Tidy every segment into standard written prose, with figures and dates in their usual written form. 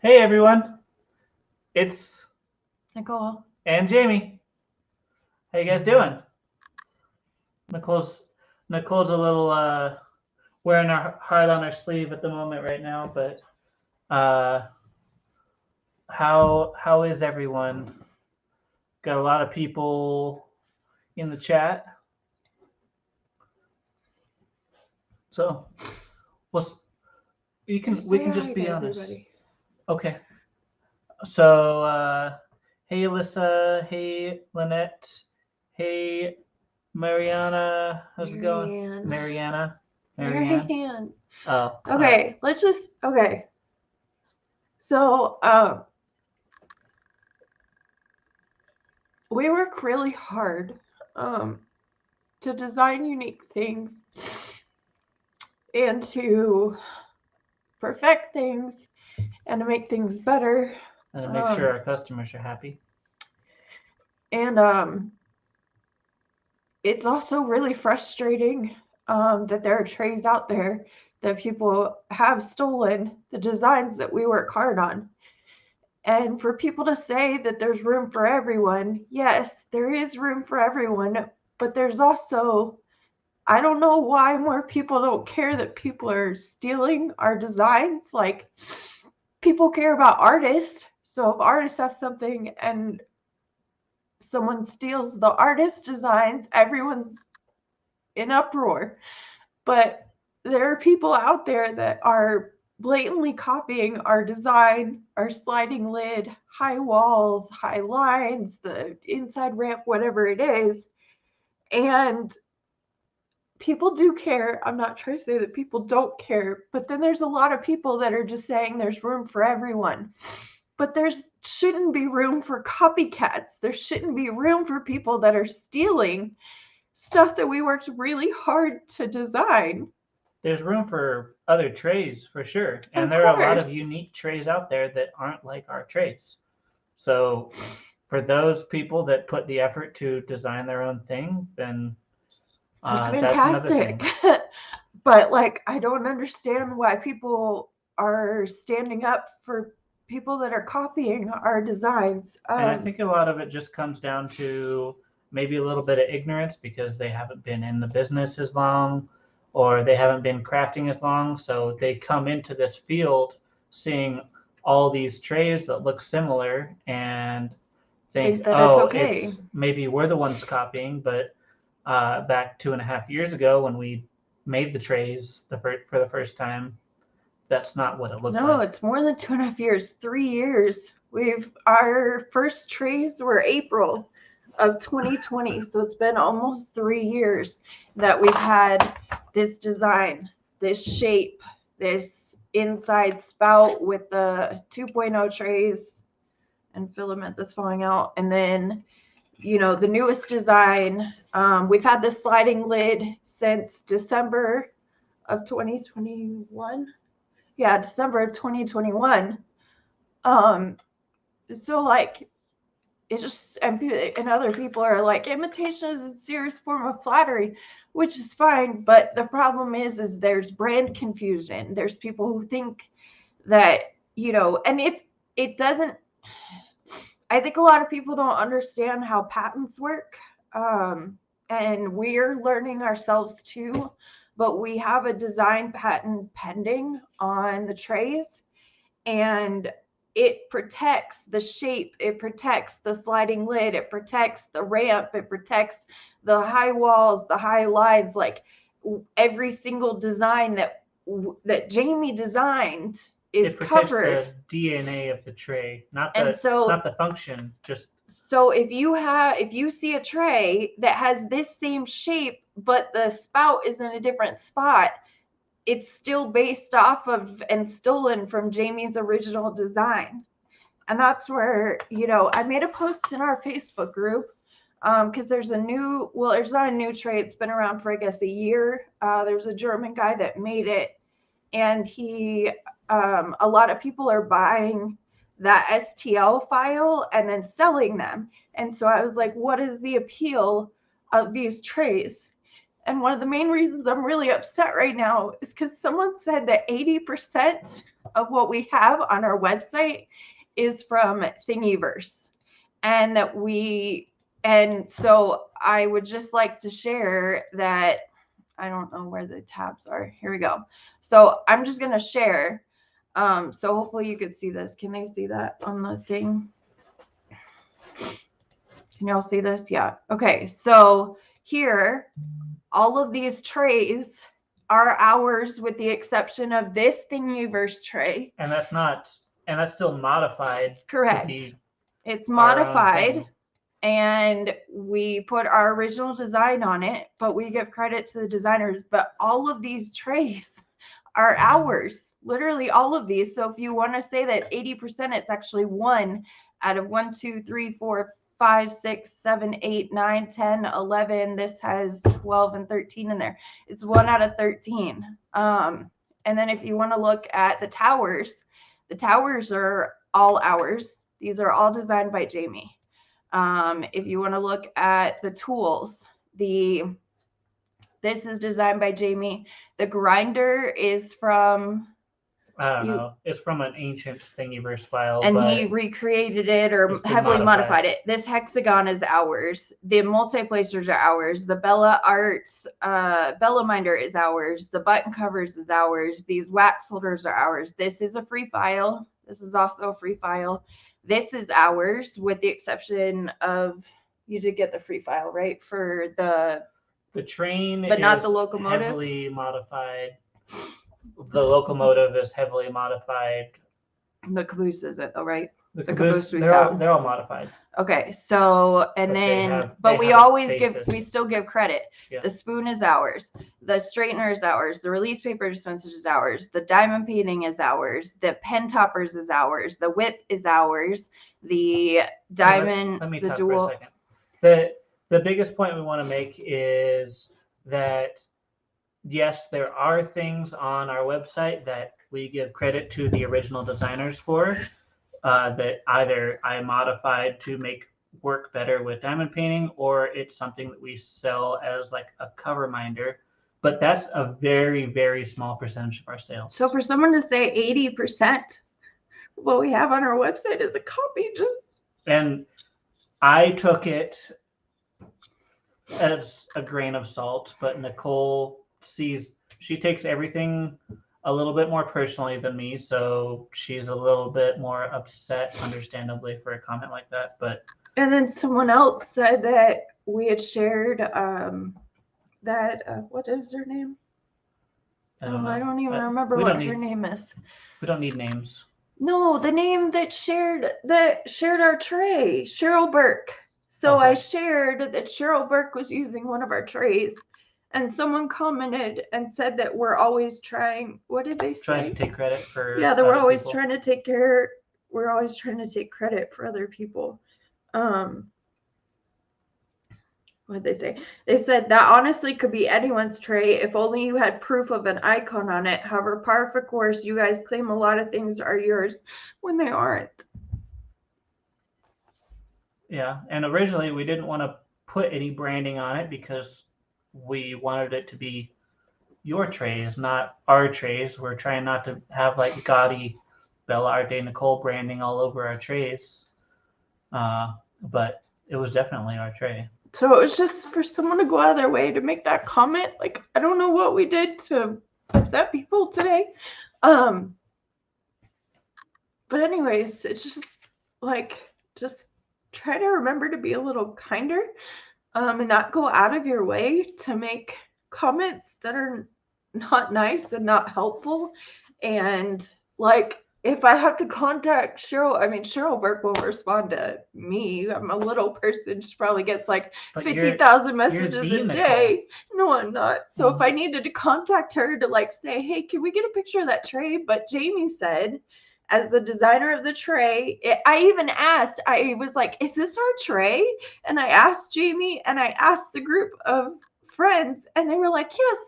Hey everyone, it's Nicole. and Jamie. How you guys doing? Nicole's Nicole's a little wearing her heart on her sleeve at the moment right now, but uh, how is everyone? Got a lot of people in the chat, so well, Just we say can just hi to be honest. everybody. Okay, so hey Alyssa, hey Lynette, hey Mariana, how's it going? Marianne. Mariana, Marianne. Marianne. Oh, Okay, okay. So, we work really hard um, to design unique things and to perfect things and to make things better. and to make sure Um, our customers are happy. and it's also really frustrating that there are trays out there that people have stolen the designs that we work hard on. And for people to say that there's room for everyone, yes, there is room for everyone, but there's also, I don't know why more people don't care that people are stealing our designs. Like, people care about artists. So if artists have something and someone steals the artist designs, everyone's in uproar. But there are people out there that are blatantly copying our design, our sliding lid, high walls, high lines, the inside ramp, whatever it is. And people do care. I'm not trying to say that people don't care, but then there's a lot of people that are just saying there's room for everyone. But there shouldn't be room for copycats. There shouldn't be room for people that are stealing stuff that we worked really hard to design. There's room for other trays for sure, Of and there are a lot of course. unique trays out there that aren't like our trays. So for those people that put the effort to design their own thing, then That's that's another fantastic. thing. But like, I don't understand why people are standing up for people that are copying our designs. And I think a lot of it just comes down to maybe a little bit of ignorance because they haven't been in the business as long or they haven't been crafting as long. So they come into this field seeing all these trays that look similar and think, think that it's oh, okay. it's maybe we're the ones copying. But back 2.5 years ago when we made the trays for the first time, that's not what it looked No, like. it's more than 2.5 years, 3 years. Our first trays were April of 2020. So it's been almost 3 years that we've had this design, this shape, this inside spout with the 2.0 trays and filament that's falling out. And then, the newest design, we've had this sliding lid since December of 2021. Yeah, December of 2021. Um, so like, it just, and other people are like, imitation is a serious form of flattery, which is fine. But the problem is there's brand confusion. There's people who think that, and if it doesn't, I think a lot of people don't understand how patents work. And we're learning ourselves too, but we have a design patent pending on the trays, and it protects the shape, it protects the sliding lid, it protects the ramp, it protects the high walls, the high lines. Like, every single design that Jamie designed is It protects covered. the DNA of the tray, And not so the function. Just if you see a tray that has this same shape but the spout is in a different spot, it's still based off of and stolen from Jamie's original design. And that's where, I made a post in our Facebook group, because there's there's not a new tray. It's been around for, I guess, a year. There's a German guy that made it, and a lot of people are buying that STL file and then selling them. And so I was like, what is the appeal of these trays? And one of the main reasons I'm really upset right now is because someone said that 80% of what we have on our website is from Thingiverse. And so I would just like to share that. I don't know where the tabs are. Here we go. So I'm just going to share. So hopefully you could see this. Can they see that on the thing? Can y'all see this? Yeah. Okay. So here, all of these trays are ours with the exception of this Thingiverse tray. And that's still modified. Correct. It's modified. And we put our original design on it, but we give credit to the designers. But all of these trays are ours, literally all of these. So if you want to say that 80%, it's actually 1 out of 1, 2, 3, 4, 5, 6, 7, 8, 9, 10, 11. This has 12 and 13 in there. It's 1 out of 13. And then if you want to look at the towers are all ours. These are all designed by Jamie. If you want to look at the tools, this is designed by Jamie. The grinder is from, I don't know. It's from an ancient Thingiverse file. And he recreated it or heavily modified it. This hexagon is ours. The multi-placers are ours. The Bella Arts, Bella Minder is ours. The button covers is ours. These wax holders are ours. This is a free file. This is also a free file. This is ours, with the exception of, you did get the free file, right? For the train, but not the locomotive. Heavily modified. The locomotive is heavily modified. The caboose is it, though, right? The caboose, they're all modified. Okay, so we still give credit. Yeah. The spoon is ours. The straightener is ours. The release paper dispenser is ours. The diamond painting is ours. The pen toppers is ours. The whip is ours. The diamond, let me the talk dual. For a second. The biggest point we want to make is that yes, there are things on our website that we give credit to the original designers for. That either I modified to make work better with diamond painting, or it's something that we sell as like a cover minder. But that's a very, very small percentage of our sales. So for someone to say 80% of what we have on our website is a copy, and I took it as a grain of salt, but Nicole she takes everything a little bit more personally than me, so she's a little bit more upset, understandably, for a comment like that. And then someone else said that we had shared what is her name? I don't even remember what her name is. We don't need names. No, the name that shared our tray, Cheryl Burke. So okay. I shared that Cheryl Burke was using one of our trays. And someone commented and said that we're always trying. What did they say? Trying to take credit for. Yeah, that we're always trying to take care. We're always trying to take credit for other people. What did they say? They said that honestly could be anyone's tray if only you had proof of an icon on it. However, par for course, you guys claim a lot of things are yours when they aren't. Yeah, and originally we didn't want to put any branding on it because we wanted it to be your trays, not our trays. We're trying not to have like gaudy Bella Arte Nicole branding all over our trays. But it was definitely our tray. So it was just for someone to go out of their way to make that comment. Like, I don't know what we did to upset people today. But anyways, it's just like, just try to remember to be a little kinder. And not go out of your way to make comments that are not nice and not helpful. And like, if I have to contact Cheryl Burke won't respond to me. I'm a little person. She probably gets like 50,000 messages a day. No, I'm not. So if I needed to contact her to like say, hey, can we get a picture of that tray? But Jamie said, as the designer of the tray, I even asked, I was like, is this our tray? And I asked Jamie and I asked the group of friends and they were like, yes,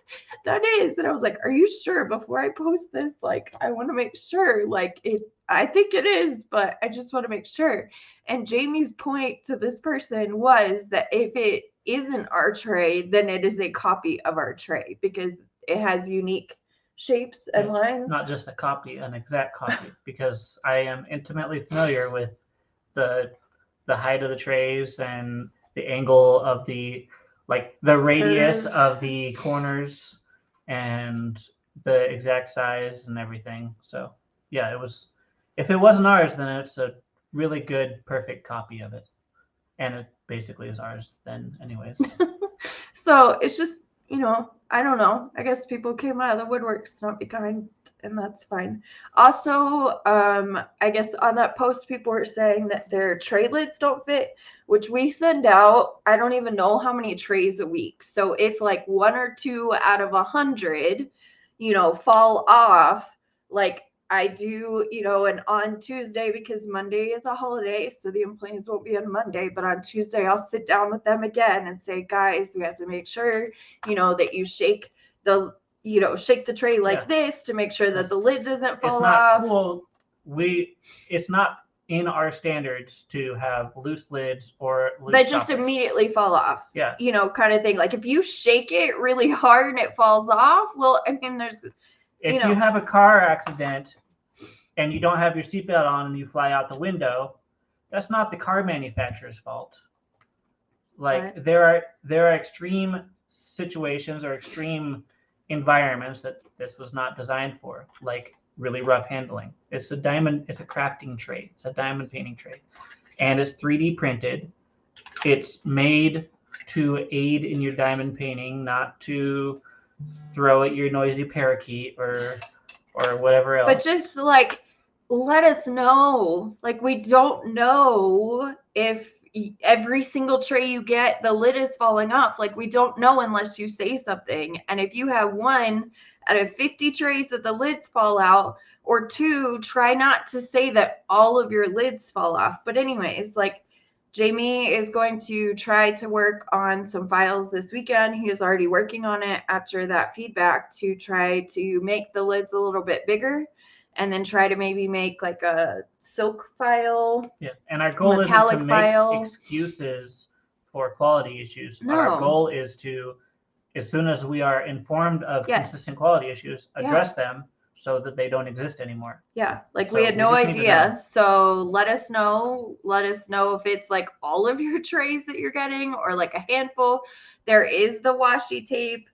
that is. And I was like, are you sure? Before I post this, like, I want to make sure, like, I think it is, but I just want to make sure. And Jamie's point to this person was that if it isn't our tray, then it is a copy of our tray because it has unique shapes and It's lines. not just a copy, an exact copy, because I am intimately familiar with the height of the trays and the angle of the radius Curve. of the corners and the exact size and everything. So yeah, it was. If it wasn't ours, then it's a really good, perfect copy of it, and it basically is ours then, anyways. So it's just, I don't know. I guess people came out of the woodworks to not be kind, and that's fine. Also, I guess on that post, people were saying that their tray lids don't fit, which we send out. I don't even know how many trays a week. So if like 1 or 2 out of 100, fall off, like I do, and on Tuesday, because Monday is a holiday, so the employees won't be on Monday, but on Tuesday, I'll sit down with them again and say, guys, we have to make sure, that you shake the tray like this to make sure that the lid doesn't fall off. It's not cool. It's not in our standards to have loose lids or loose That just stoppers. immediately fall off. Yeah. Kind of thing. Like if you shake it really hard and it falls off, well, I mean, if you have a car accident and you don't have your seatbelt on and you fly out the window, that's not the car manufacturer's fault. Like there are extreme situations or extreme environments that this was not designed for, like really rough handling. It's a crafting tray. It's a diamond painting tray. And it's 3D printed. It's made to aid in your diamond painting, not to throw at your noisy parakeet or whatever else. But just like let us know. Like we don't know if every single tray you get, the lid is falling off. Like we don't know unless you say something. And if you have 1 out of 50 trays that the lids fall out, or 2, try not to say that all of your lids fall off. But anyways, like Jamie is going to try to work on some files this weekend. He is already working on it after that feedback to try to make the lids a little bit bigger and then try to maybe make like a silk file. Yeah, and our goal isn't to make excuses for quality issues. No. Our goal is to, as soon as we are informed of consistent quality issues, address them so that they don't exist anymore. Yeah, like we had no idea. So let us know. Let us know if it's like all of your trays that you're getting or like a handful. There is the washi tape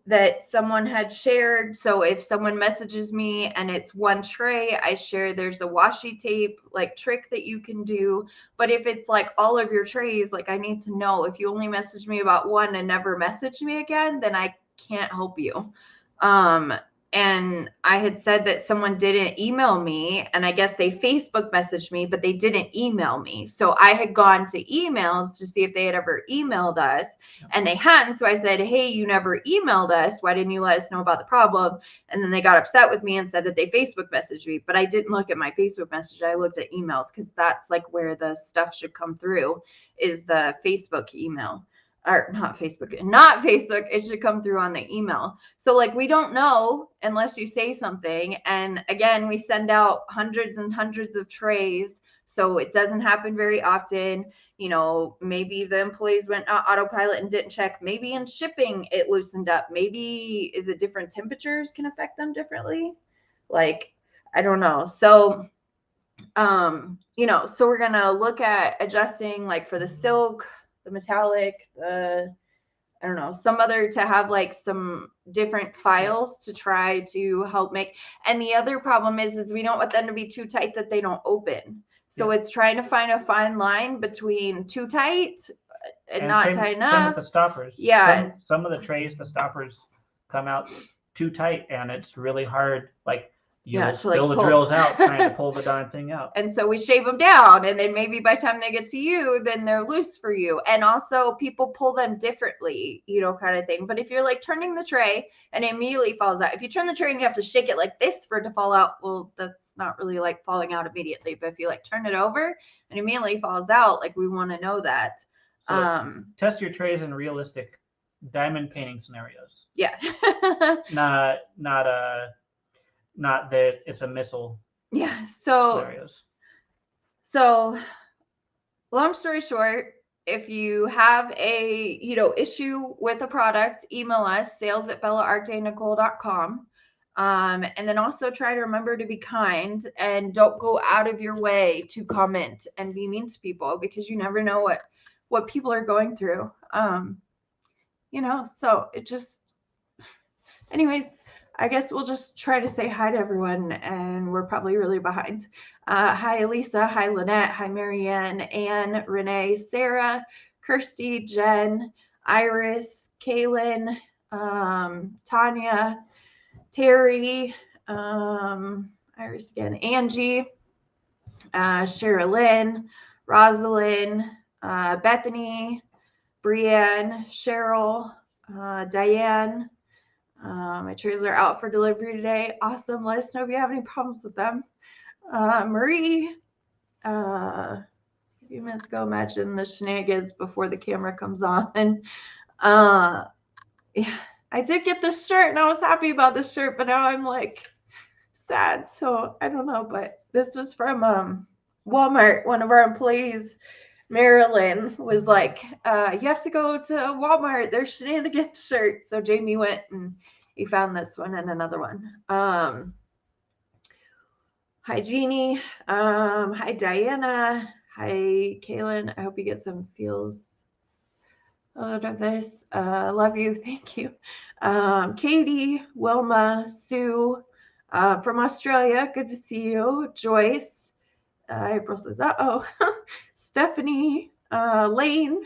that someone had shared. So if someone messages me and it's 1 tray, I share there's a washi tape like trick that you can do. But if it's like all of your trays, like I need to know. If you only message me about 1 and never message me again, then I can't help you. And I had said that someone didn't email me, and I guess they Facebook messaged me, but they didn't email me. So I had gone to emails to see if they had ever emailed us, and they hadn't. So I said, hey, you never emailed us. Why didn't you let us know about the problem? And then they got upset with me and said that they Facebook messaged me, but I didn't look at my Facebook message. I looked at emails because that's like where the stuff should come through, is the Facebook email. Or not Facebook, it should come through on the email. So like, we don't know unless you say something. And again, we send out hundreds and hundreds of trays. So it doesn't happen very often. Maybe the employees went autopilot and didn't check. Maybe in shipping, it loosened up. Maybe is it different temperatures can affect them differently? Like, I don't know. So, so we're going to look at adjusting like for the silk, the metallic, some other to have like some different files to try to help make. And the other problem is we don't want them to be too tight that they don't open. So it's trying to find a fine line between too tight and not tight enough. Same with the stoppers. Yeah. Some of the trays, the stoppers come out too tight and it's really hard. Like, you'll spill the drills out trying to pull the darn thing out. And so we shave them down, and then maybe by the time they get to you, then they're loose for you. And also people pull them differently, kind of thing. But if you're like turning the tray and it immediately falls out, if you turn the tray and you have to shake it like this for it to fall out, well, that's not really like falling out immediately. But if you like turn it over and immediately falls out, like we want to know that. So test your trays in realistic diamond painting scenarios. Yeah. Not that it's a missile. Yeah. So scenarios. So long story short, if you have a, issue with a product, email us, sales@bellaartenicole.com. And then also try to remember to be kind and don't go out of your way to comment and be mean to people, because you never know what people are going through. So it just, anyways, I guess we'll just try to say hi to everyone, and we're probably really behind. Hi, Elisa. Hi, Lynette. Hi, Marianne, Anne, Renee, Sarah, Kirsty, Jen, Iris, Kaylin, Tanya, Terry, Iris again, Angie, Sherilyn, Rosalind, Bethany, Brienne, Cheryl, Diane. My trays are out for delivery today. Awesome. Let us know if you have any problems with them. Marie, a few minutes ago, imagine the shenanigans before the camera comes on. Yeah, I did get this shirt and I was happy about this shirt, but now I'm like sad. So I don't know, but this was from Walmart. One of our employees, Marilyn, was like, you have to go to Walmart. There's shenanigans shirts. So Jamie went and he found this one and another one. Hi, Jeannie. Hi, Diana. Hi, Kaylin. I hope you get some feels out of this. Love you. Thank you. Katie, Wilma, Sue from Australia. Good to see you. Joyce. April says, uh-oh. Stephanie, Lane.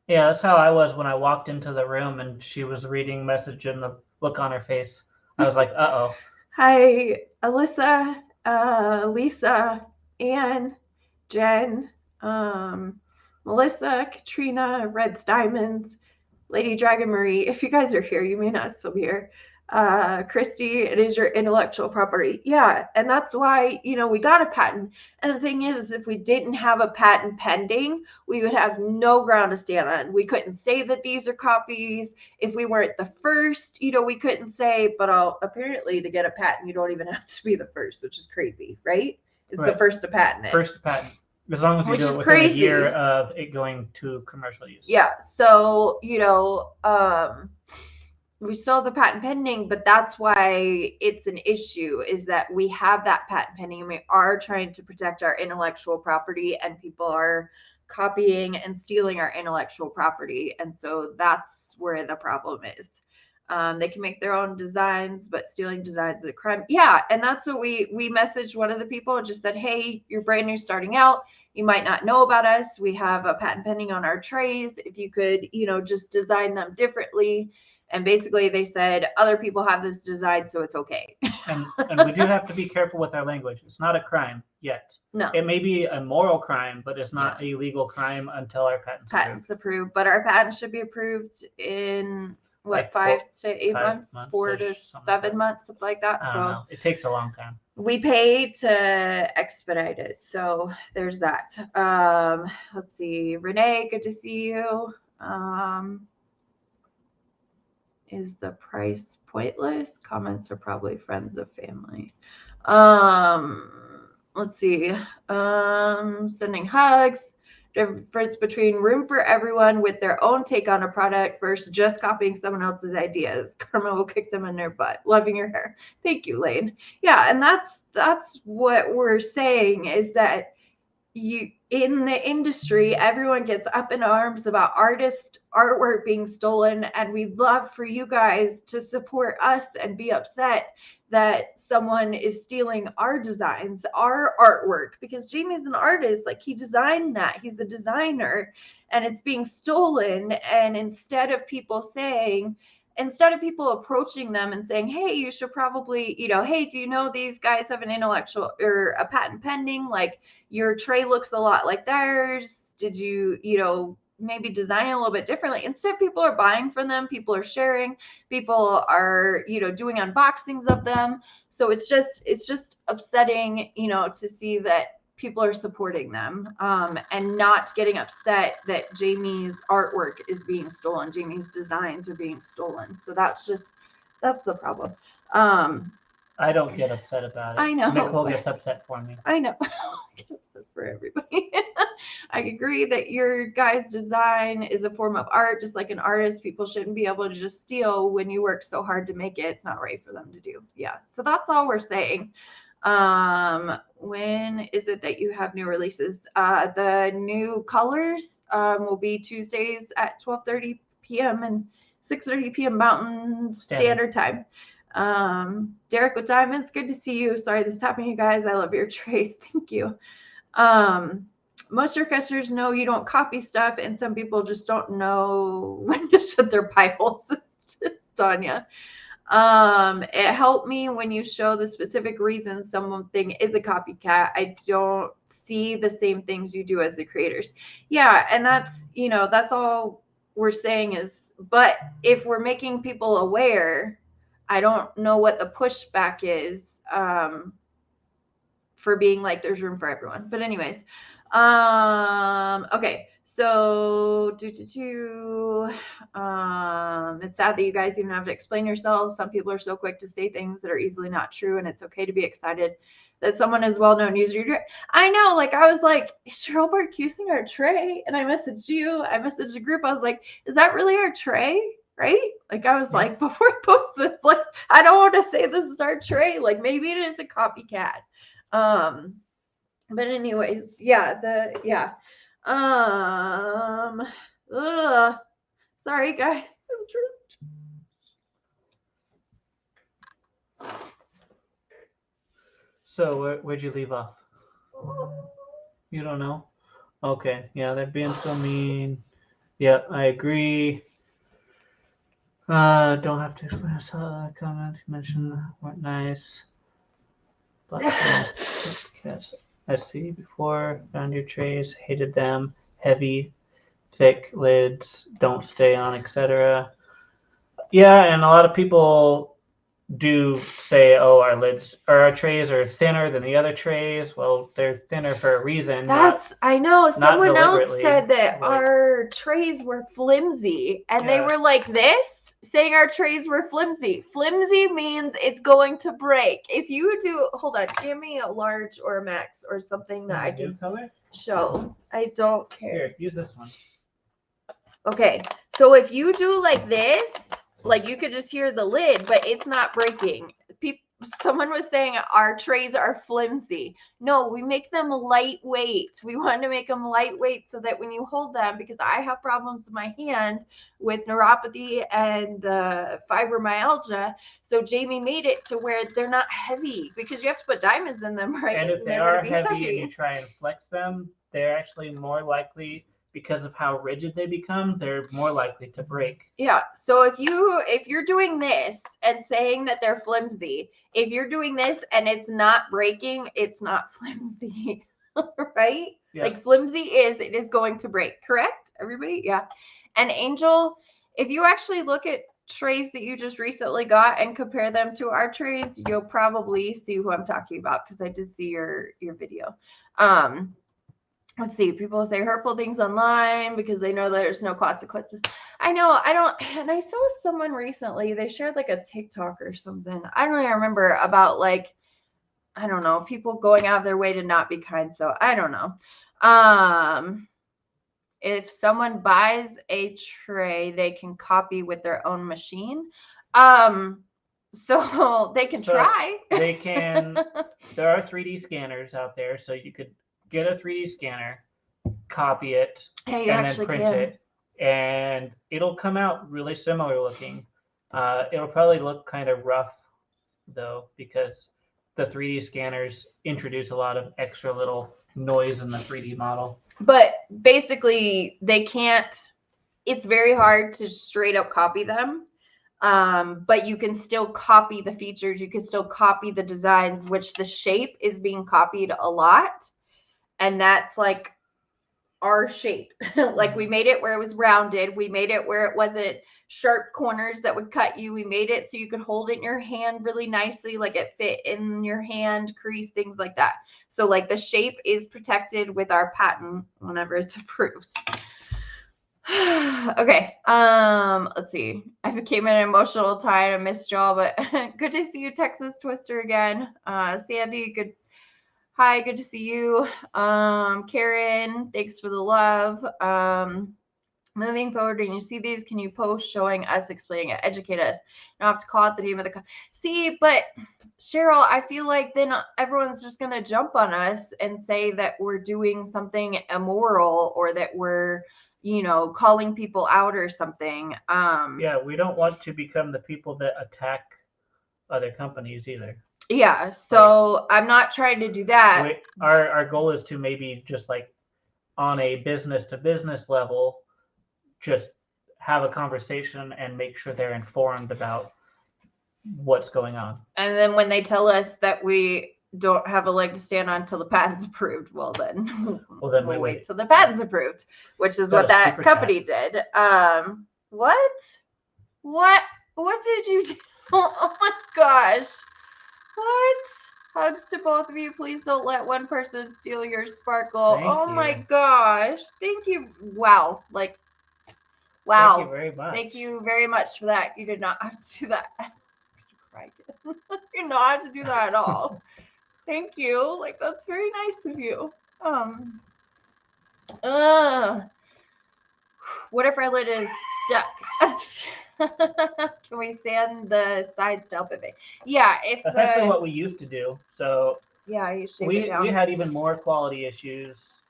Yeah, that's how I was when I walked into the room and she was reading message and the look on her face. I was like, uh-oh. Hi, Alyssa, Lisa, Anne, Jen, Melissa, Katrina, Reds Diamonds, Lady Dragon Marie. If you guys are here, you may not still be here. Christy, it is your intellectual property. Yeah, and that's why, we got a patent. And the thing is, if we didn't have a patent pending, we would have no ground to stand on. We couldn't say that these are copies. If we weren't the first, we couldn't say, but apparently to get a patent, you don't even have to be the first, which is crazy, right? It's right. The first to patent it. First to patent. As long as you do it within a year of it going to commercial use. Yeah. So, we still have the patent pending, but that's why it's an issue, is that we have that patent pending and we are trying to protect our intellectual property, and people are copying and stealing our intellectual property. And so that's where the problem is. They can make their own designs, but stealing designs is a crime. Yeah. And that's what we messaged one of the people and just said, hey, you're brand new starting out. You might not know about us. We have a patent pending on our trays. If you could, just design them differently. And basically they said, other people have this design, so it's okay. and we do have to be careful with our language. It's not a crime yet. No. It may be a moral crime, but it's not a legal crime until our patent's approved. But our patent should be approved in, what, 5 to 8 months? 4 to 7 months, something like that. So it takes a long time. We pay to expedite it. So there's that. Let's see. Renee, good to see you. Is the price pointless? Comments are probably friends of family. Let's see. Sending hugs. Difference between room for everyone with their own take on a product versus just copying someone else's ideas. Karma will kick them in their butt. Loving your hair. Thank you, Lane. Yeah, and that's what we're saying, is that in the industry, everyone gets up in arms about artwork being stolen, and we'd love for you guys to support us and be upset that someone is stealing our designs, our artwork, because Jamie's an artist. Like, he designed that. He's a designer, and it's being stolen. And instead of people approaching them and saying, hey, you should probably, hey, do you know these guys have an intellectual or a patent pending? Like, your tray looks a lot like theirs. Did you, maybe design it a little bit differently? Instead, people are buying from them. People are sharing. People are, doing unboxings of them. So it's just upsetting, to see that people are supporting them, and not getting upset that Jamie's artwork is being stolen. Jamie's designs are being stolen. So that's the problem. I don't get upset about it. I know. Nicole gets upset for me. I know. expensive for everybody. I agree that your guys' design is a form of art, just like an artist. People shouldn't be able to just steal when you work so hard to make it. It's not right for them to do. Yeah. So that's all we're saying. When is it that you have new releases? The new colors will be Tuesdays at 12:30 p.m. and 6:30 p.m. Mountain Standard Time. Derek with Diamonds, good to see you. Sorry this is happening, you guys. I love your trays. Thank you. Most requesters know you don't copy stuff, and some people just don't know when to shut their pie holes. It's Tanya. It helped me when you show the specific reasons something is a copycat. I don't see the same things you do as the creators. Yeah, and that's, you know, that's all we're saying is, but if we're making people aware, I don't know what the pushback is for being like there's room for everyone. But anyways, okay. So it's sad that you guys even have to explain yourselves. Some people are so quick to say things that are easily not true, and it's okay to be excited that someone is well-known user. I know, like I was like, is Cheryl Burke using our tray? And I messaged you. I messaged the group. I was like, is that really our tray? Right? Like I was like, before I post this, like I don't want to say this is our tray. Like maybe it is a copycat. But anyways, yeah. Sorry guys. I'm tripped. So where'd you leave off? You don't know? Okay, yeah, they're being so mean. Yep, I agree. Don't have to explain. I saw the comments you mentioned weren't nice. But yes, I see before. Found your trays, hated them. Heavy, thick lids, don't stay on, etc. Yeah, and a lot of people do say, "Oh, our lids or our trays are thinner than the other trays." Well, they're thinner for a reason. I know. Someone else said that like, our trays were flimsy, and they were like this, saying our trays were flimsy. Flimsy means it's going to break. If you do, hold on, give me a large or a max or something that I can show. I don't care. Here, use this one. Okay, so if you do like this, like you could just hear the lid, but it's not breaking. Someone was saying our trays are flimsy. No, we make them lightweight. We want to make them lightweight so that when you hold them, because I have problems with my hand with neuropathy and fibromyalgia, so Jamie made it to where they're not heavy because you have to put diamonds in them, right? And if they are heavy and you try and flex them, they're actually more likely, because of how rigid they become, they're more likely to break. Yeah. So if you're doing this and saying that they're flimsy, if you're doing this and it's not breaking, it's not flimsy, right? Yeah. Like flimsy it is going to break. Correct, everybody? Yeah. And Angel, if you actually look at trays that you just recently got and compare them to our trays, you'll probably see who I'm talking about because I did see your video. Let's see, people say hurtful things online because they know there's no consequences. I know, and I saw someone recently, they shared like a TikTok or something. I don't even remember about like, I don't know, people going out of their way to not be kind. So I don't know. If someone buys a tray, they can copy with their own machine. So they can try. They can, there are 3D scanners out there, so you could get a 3D scanner, copy it, and then print it, and it'll come out really similar looking. It'll probably look kind of rough though, because the 3D scanners introduce a lot of extra little noise in the 3D model. But basically they can't, it's very hard to straight up copy them. But you can still copy the features. You can still copy the designs, which the shape is being copied a lot. And that's like our shape. Like we made it where it was rounded. We made it where it wasn't sharp corners that would cut you. We made it so you could hold it in your hand really nicely, like it fit in your hand, crease, things like that. So like the shape is protected with our patent whenever it's approved. Okay. Let's see. I became an emotional tie and I missed y'all, but good to see you, Texas Twister, again. Sandy, good. Hi, good to see you. Karen, thanks for the love. Moving forward, when you see these, can you post showing us, explaining it, educate us? You don't have to call out the name of the see, but Cheryl, I feel like then everyone's just gonna jump on us and say that we're doing something immoral or that we're, calling people out or something. Yeah, we don't want to become the people that attack other companies either. Yeah, so I'm not trying to do that. Our goal is to maybe just like on a business to business level, just have a conversation and make sure they're informed about what's going on. And then when they tell us that we don't have a leg to stand on until the patent's approved, well then we'll wait till the patent's approved, which is what that company did. What did you do? Oh my gosh. What? Hugs to both of you. Please don't let one person steal your sparkle. Oh my gosh. Thank you. Wow. Like, wow. Thank you very much. Thank you very much for that. You did not have to do that. You did not have to do that at all. Thank you. Like, that's very nice of you. What if our lid is stuck? Can we sand the sides to help it bake? Yeah, that's actually what we used to do. So yeah, you shave we it down. We had even more quality issues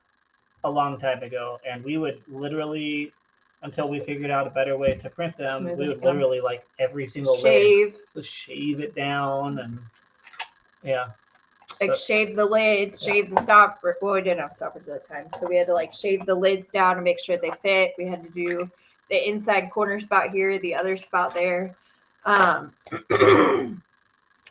a long time ago, and we would literally, until we figured out a better way to print them, we would literally like every single lid shave it down, and yeah. Like shave the lids, shave the stopper. Well, we didn't have stoppers at the time, so we had to like shave the lids down and make sure they fit. We had to do the inside corner spout here, the other spout there. And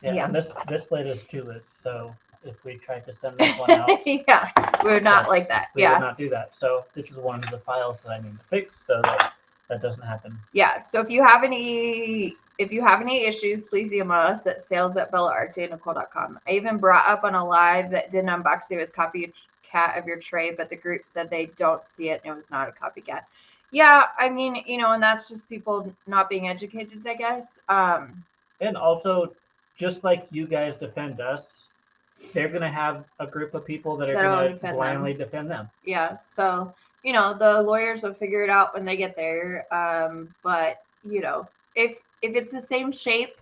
this lid is tubeless, so if we tried to send this one out, yeah, we would not like that. We would not do that. So this is one of the files that I need to fix so that doesn't happen. Yeah. So if you have any issues, please email us at sales@bellaarteandnicole.com. I even brought up on a live that didn't unbox it was copycat of your tray, but the group said they don't see it and it was not a copycat. Yeah, I mean, and that's just people not being educated, I guess. And also, just like you guys defend us, they're going to have a group of people that are going to blindly defend them. Yeah, so, the lawyers will figure it out when they get there. But, if it's the same shape,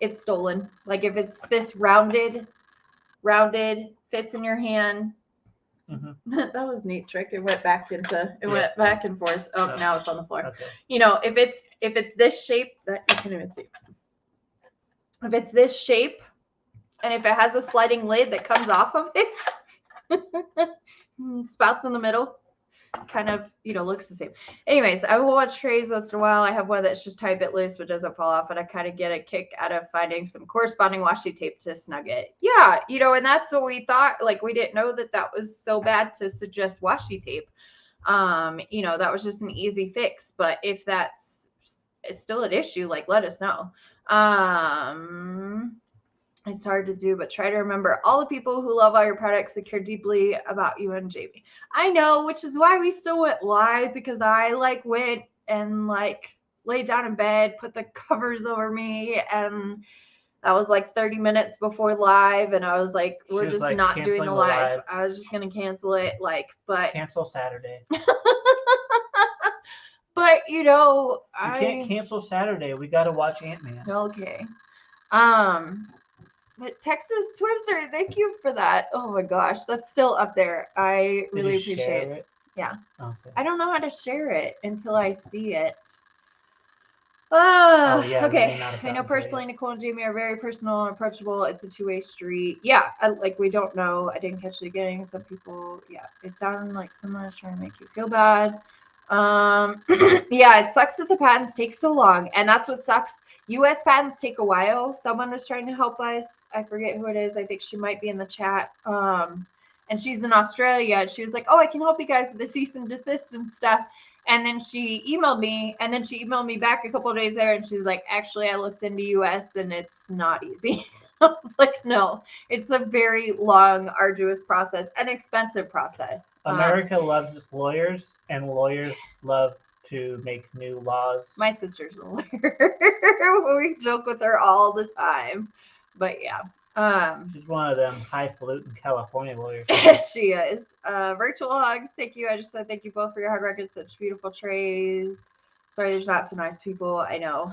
it's stolen. Like if it's this rounded, fits in your hand. Mm-hmm. That was a neat trick. It went back and forth. Oh, no. Now it's on the floor. Okay. If it's this shape, that you can't even see. If it's this shape, and if it has a sliding lid that comes off of it, spouts in the middle, kind of, looks the same. Anyways, I will watch trays once in a while. I have one that's just tied a bit loose, but doesn't fall off. And I kind of get a kick out of finding some corresponding washi tape to snug it. Yeah, and that's what we thought. Like, we didn't know that was so bad to suggest washi tape. That was just an easy fix. But if that's still an issue, like, let us know. It's hard to do, but try to remember all the people who love all your products that care deeply about you and Jamie. I know, which is why we still went live, because I went and laid down in bed, put the covers over me, and that was 30 minutes before live, and I was like, we're just not doing the live. I was just gonna cancel it, but cancel Saturday. But you can't cancel Saturday. We gotta watch Ant-Man. Okay. But Texas Twister, thank you for that. Oh my gosh, that's still up there. I really appreciate it. Yeah. Okay. I don't know how to share it until I see it. Okay. I know personally, Nicole and Jamie are very personal and approachable. It's a two-way street. Yeah, we don't know. I didn't catch the beginning. Some people, it sounded like someone was trying to make you feel bad. Yeah, it sucks that the patents take so long, and that's what sucks. U.S. patents take a while. Someone was trying to help us. I forget who it is. I think she might be in the chat. And she's in Australia. She was like, "Oh, I can help you guys with the cease and desist and stuff." And then she emailed me, and then she emailed me back a couple of days later, and she's like, "Actually, I looked into U.S. and it's not easy." I was like, "No, it's a very long, arduous process, an expensive process." America loves its lawyers, and lawyers love to make new laws. My sister's a lawyer. We joke with her all the time, but yeah. She's one of them highfalutin California lawyers. She is. Virtual hugs. Thank you. I just said thank you both for your hard work and such beautiful trays. Sorry, there's not so nice people. I know.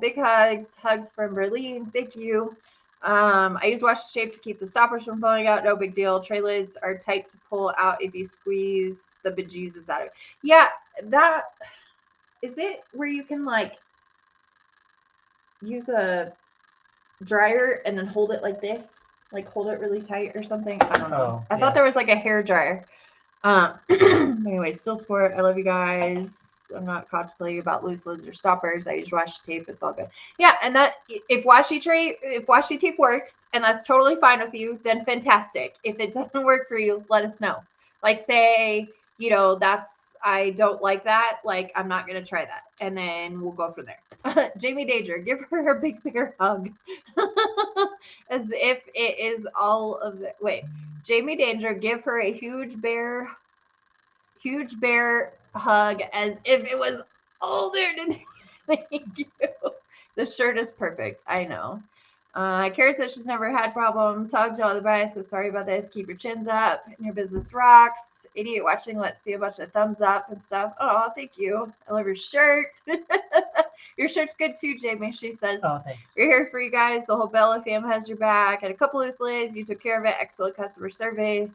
Big hugs. Hugs from Berlin. Thank you. I use washi tape to keep the stoppers from falling out. No big deal. Tray lids are tight to pull out if you squeeze the bejesus out of it. Yeah, that is it where you can like use a dryer and then hold it like this, like hold it really tight or something. I don't know. I thought there was like a hair dryer. Anyway, still sport. I love you guys. I'm not contemplating about loose lids or stoppers. I use washi tape. It's all good. Yeah, and that if washi tape works and that's totally fine with you, then fantastic. If it doesn't work for you, let us know. Like say, I don't like that. Like I'm not gonna try that, and then we'll go from there. Jamie Danger, give her a big bear hug, as if it is all of the. Wait, Jamie Danger, give her a huge bear hug, as if it was all there to do. Thank you. The shirt is perfect. I know. Kara says she's never had problems. Hugs, y'all the best. So sorry about this. Keep your chins up. Your business rocks. Idiot watching. Let's see a bunch of thumbs up and stuff. Oh, thank you. I love your shirt. Your shirt's good too, Jamie. She says, oh, thanks. We're here for you guys. The whole Bella fam has your back. Had a couple loose lids. You took care of it. Excellent customer service.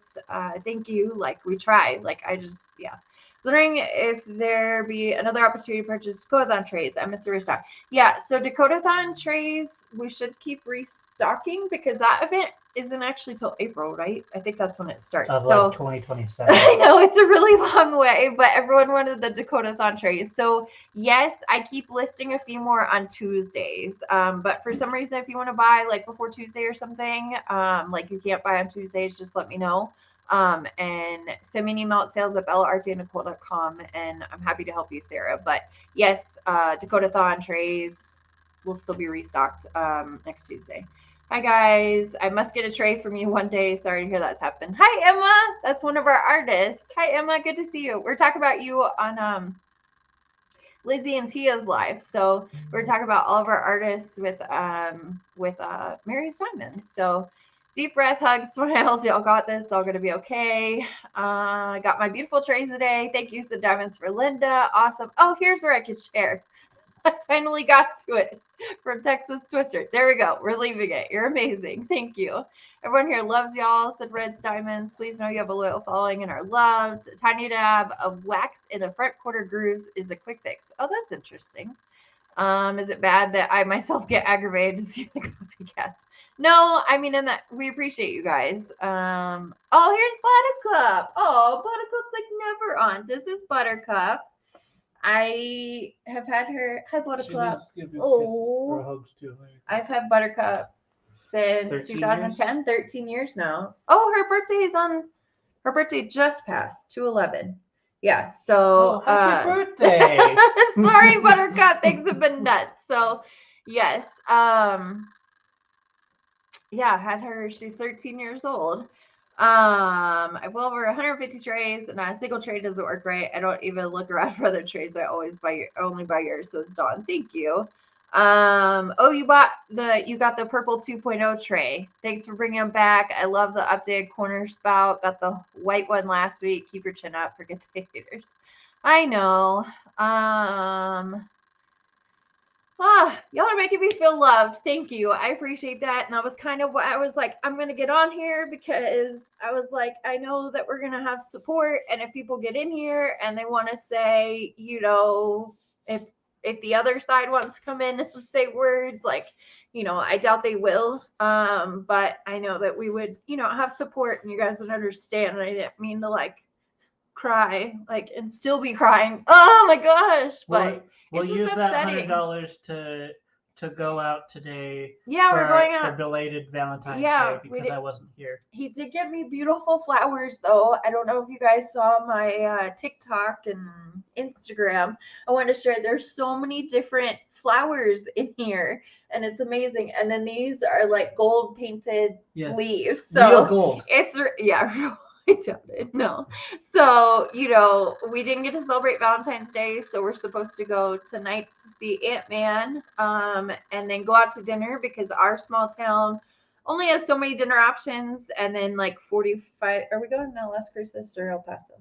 Thank you. Like we try. Like I just, yeah. Wondering if there be another opportunity to purchase Dakota-thon trays. I missed the restock. Yeah, so Dakota-thon trays, we should keep restocking because that event isn't actually till April, right? I think that's when it starts. Of so like 2027. I know it's a really long way, but everyone wanted the Dakota-thon trays. So yes, I keep listing a few more on Tuesdays. But for some reason, if you want to buy like before Tuesday or something, like you can't buy on Tuesdays, just let me know. And send me an email at sales@bellaartandnicole.com, and I'm happy to help you, Sarah. But yes, Dakota-thon trays will still be restocked next Tuesday. Hi guys, I must get a tray from you one day. Sorry to hear that's happened. Hi Emma, that's one of our artists. Hi Emma, good to see you. We're talking about you on Lizzie and Tia's live. So we're talking about all of our artists with Mary's Diamonds. So deep breath, hugs, smiles. Y'all got this. It's all going to be okay. I got my beautiful trays today. Thank you, the diamonds for Linda. Awesome. Oh, here's where I could share. I finally got to it from Texas Twister. There we go. We're leaving it. You're amazing. Thank you. Everyone here loves y'all, said Red's Diamonds. Please know you have a loyal following and are loved. A tiny dab of wax in the front quarter grooves is a quick fix. Oh, that's interesting. Is it bad that I myself get aggravated to see the copycats? No, I mean, in that we appreciate you guys. Oh, here's Buttercup. Oh, Buttercup's like never on. This is Buttercup. I have had her. Hi, Buttercup. Oh, hugs too. I've had Buttercup since 2010, 13 years now. Oh, her birthday just passed, 2/11. Yeah, so happy birthday. Sorry, Buttercup, things have been nuts. So yes, yeah, had her, she's 13 years old. I have well over 150 trays, and a single tray doesn't work right. I don't even look around for other trays. I always only buy yours. So it's Dawn. Thank you. Oh, you got the purple 2.0 tray. Thanks for bringing them back. I love the updated corner spout. Got the white one last week. Keep your chin up. Forget the haters. I know. Y'all are making me feel loved. Thank you. I appreciate that. And that was kind of what I was like, I'm going to get on here because I was like, I know that we're going to have support. And if people get in here and they want to say, if the other side wants to come in and say words, like, I doubt they will. But I know that we would, have support and you guys would understand. And I didn't mean to like cry, like, and still be crying. Oh my gosh. But we'll use that $100 to go out today. Yeah, we're going out for belated Valentine's Day because I wasn't here. He did give me beautiful flowers though. I don't know if you guys saw my TikTok and Instagram. I want to share. There's so many different flowers in here, and it's amazing. And then these are like gold painted leaves. So real gold. It's I doubt it. No. So, we didn't get to celebrate Valentine's Day. So we're supposed to go tonight to see Ant-Man, and then go out to dinner because our small town only has so many dinner options, and then like 45. Are we going to Las Cruces or El Paso?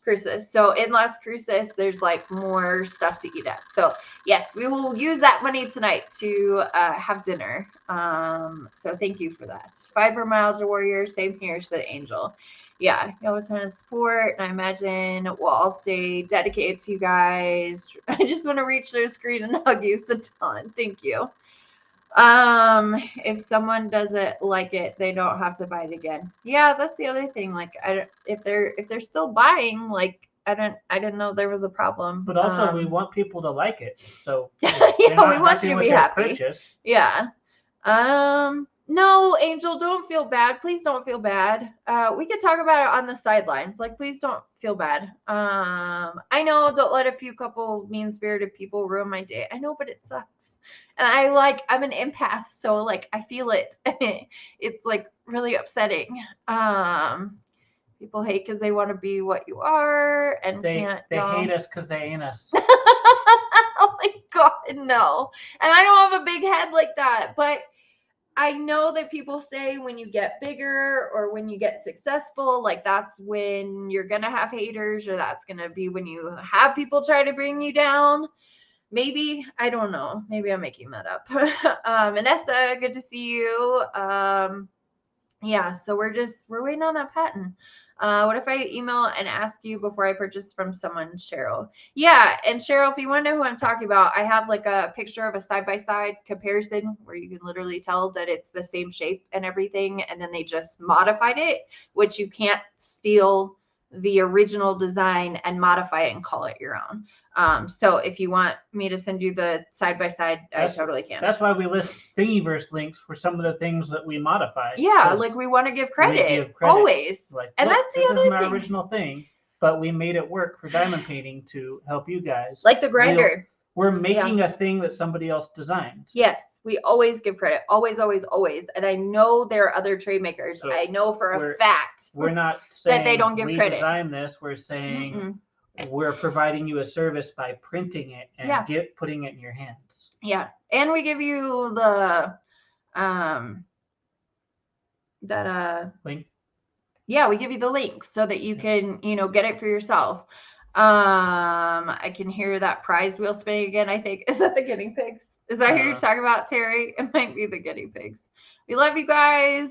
Cruces. So in Las Cruces, there's like more stuff to eat at. So yes, we will use that money tonight to have dinner. So thank you for that. Fiber Miles or Warrior, same here, said Angel. Yeah, you know, a ton of support. And I imagine we'll all stay dedicated to you guys. I just want to reach their screen and hug you a ton. Thank you. If someone doesn't like it, they don't have to buy it again. Yeah, that's the other thing. Like, if they're still buying, like, I didn't know there was a problem. But also, we want people to like it. So yeah, we want you to be happy. Purchase. Yeah. No, Angel, don't feel bad. Please don't feel bad. We could talk about it on the sidelines. Like, please don't feel bad. I know, don't let a few couple mean-spirited people ruin my day. I know, but it sucks. And I'm an empath, so like I feel it. It's like really upsetting. People hate because they want to be what you are, and they hate us because they ain't us. Oh my God, no. And I don't have a big head like that, but I know that people say when you get bigger or when you get successful, like that's when you're gonna have haters, or that's gonna be when you have people try to bring you down. Maybe, I don't know. Maybe I'm making that up. Vanessa, good to see you. Yeah, so we're waiting on that patent. What if I email and ask you before I purchase from someone, Cheryl? Yeah, and Cheryl, if you want to know who I'm talking about, I have like a picture of a side-by-side comparison where you can literally tell that it's the same shape and everything, and then they just modified it, which you can't steal the original design and modify it and call it your own. So if you want me to send you the side-by-side, I totally can. That's why we list Thingiverse links for some of the things that we modify. Yeah, like we want to give credit always. Like, and that's the other thing. This is my original thing, but we made it work for diamond painting to help you guys. Like the grinder. We're making a thing that somebody else designed. Yes, we always give credit. Always, always, always. And I know there are other trade makers. So I know for a fact we're not saying that they don't give credit. We designed this. We're saying we're providing you a service by printing it and putting it in your hands. Yeah. And we give you the link. Yeah, we give you the link so that you can, get it for yourself. I can hear that prize wheel spinning again, I think. Is that the guinea pigs? Is that who you're talking about, Terry? It might be the guinea pigs. We love you guys.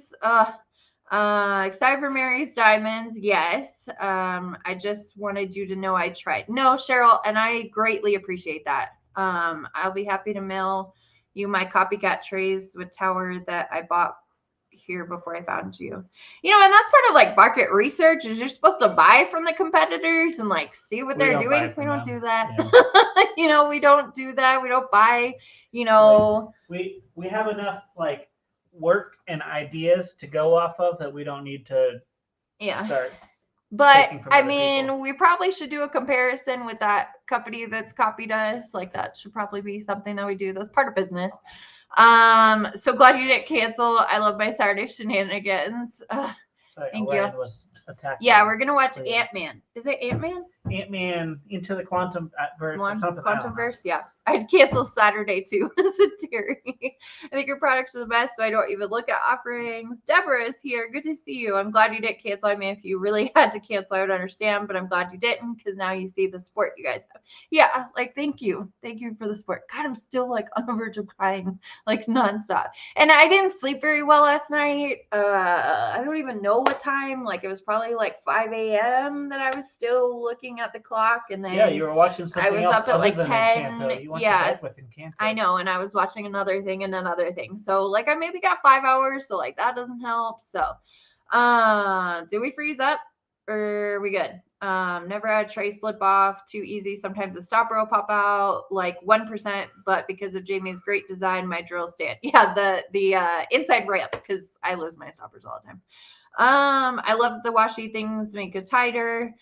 Excited for Mary's diamonds. Yes. I just wanted you to know I tried. No, Cheryl, and I greatly appreciate that. I'll be happy to mail you my copycat trays with tower that I bought here before I found you. And that's part of like market research, is you're supposed to buy from the competitors and like see what they're doing. We don't do that. Yeah. We don't do that. We don't buy, we have enough like work and ideas to go off of that we don't need to start. But I mean, we probably should do a comparison with that company that's copied us. Like that should probably be something that we do. That's part of business. So glad you didn't cancel. I love my Saturday shenanigans. Thank you. Yeah, we're gonna watch Ant-Man. Is it Ant-Man? Ant-Man Into the Quantum Verse or something. Quantum Verse, yeah. I'd cancel Saturday too. Terry. I think your products are the best, so I don't even look at offerings. Deborah is here. Good to see you. I'm glad you didn't cancel. I mean, if you really had to cancel, I would understand, but I'm glad you didn't, because now you see the support you guys have. Yeah, like thank you. Thank you for the support. God, I'm still like on the verge of crying, like nonstop. And I didn't sleep very well last night. I don't even know what time. Like it was probably like 5 a.m. that I was still looking at the clock, and then you were watching something else. I was up at like 10. Yeah, I know, and I was watching another thing and another thing. So like I maybe got 5 hours, so like that doesn't help. So do we freeze up or are we good? Never had a tray slip off. Too easy. Sometimes the stopper will pop out like 1%, but because of Jamie's great design, my drill stand. Yeah, the inside ramp, because I lose my stoppers all the time. I love the washi things, make it tighter.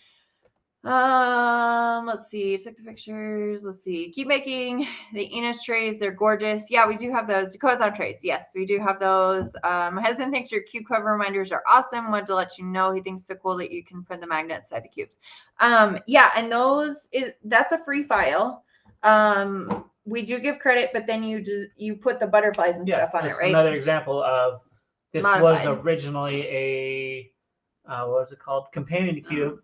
Let's see. Took the pictures. Let's see. Keep making the Enos trays. They're gorgeous. Yeah, we do have those. Dakotathon trays. Yes, we do have those. My husband thinks your cube cover reminders are awesome. Wanted to let you know he thinks it's so cool that you can put the magnets inside the cubes. Yeah, and that's a free file. We do give credit, but then you put the butterflies and stuff on it, right? Another example of This Modified. was originally a what was it called? Companion cube,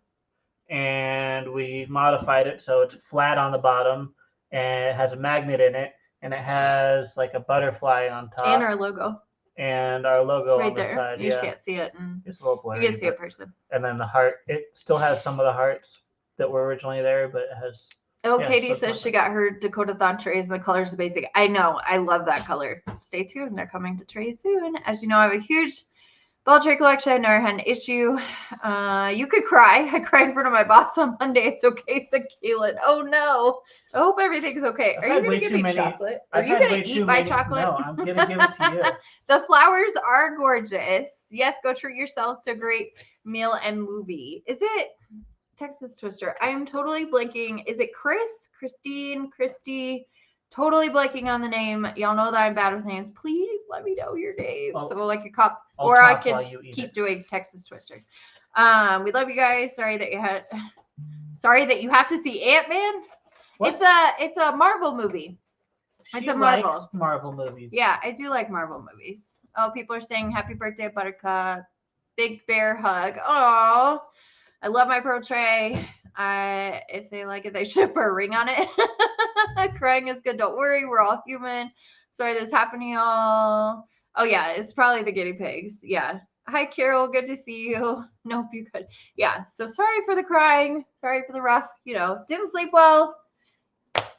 and we modified it so it's flat on the bottom and it has a magnet in it, and it has like a butterfly on top And our logo and our logo right on the there. side. You just can't see it. And it's a little blurry. you can see a person. And then the heart, it still has some of the hearts that were originally there, but it has. Oh, Yeah, Katie so says she got her Dakota-thon trays and the colors are basic. I know. I love that color. Stay tuned. They're coming to trays soon. As you know, I have a huge ball tray collection. I never had an issue. You could cry. I cried in front of my boss on Monday. It's okay, said Kaylin. Oh, no. I hope everything's okay. Are you going to give me chocolate? Are you going to eat my chocolate? No, I'm going to give it to you. The flowers are gorgeous. Yes, go treat yourselves to a great meal and movie. Is it Texas Twister? I am totally blanking. Is it Chris, Christine, Christy? Totally blanking on the name. Y'all know that I'm bad with names. Please let me know your name so like a cop, or I can keep doing Texas Twister. We love you guys. Sorry that you have to see Ant-Man. It's a Marvel movie. It's a Marvel. Likes Marvel movies. Yeah, I do like Marvel movies. Oh, people are saying happy birthday, Buttercup. Big bear hug. Oh, I love my Pro Tray. If they like it, they should put a ring on it. Crying is good. Don't worry. We're all human. Sorry this happened to y'all. Oh, yeah. It's probably the guinea pigs. Yeah. Hi, Carol. Good to see you. Nope, you could. Yeah. So sorry for the crying. Sorry for the rough, didn't sleep well.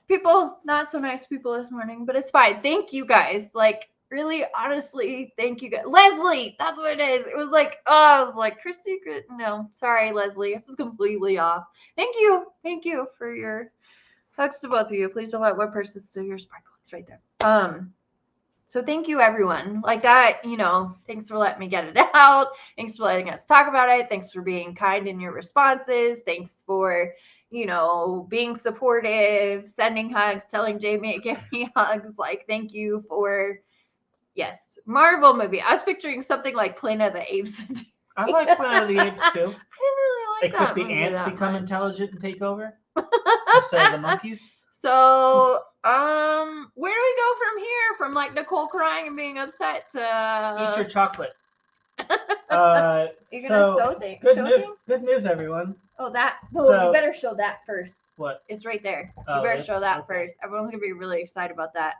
People, not so nice people this morning, but it's fine. Thank you guys. Like, really, honestly, thank you guys. Leslie, that's what it is. It was like, I was like, Christy, no, sorry, Leslie. I was completely off. Thank you. Thank you for your hugs to both of you. Please don't let one person steal your sparkle. It's right there. So thank you, everyone. Like that, thanks for letting me get it out. Thanks for letting us talk about it. Thanks for being kind in your responses. Thanks for, being supportive, sending hugs, telling Jamie to give me hugs. Like, thank you for, yes, Marvel movie. I was picturing something like Planet of the Apes. I like Planet of the Apes too. I didn't really like Except that the ants become much. Intelligent and take over instead of the monkeys. So, where do we go from here? From like Nicole crying and being upset to eat your chocolate. You're gonna show things? Good news, everyone. Oh, that. No, you better show that first. What? It's right there. You better show that first. Everyone's gonna be really excited about that.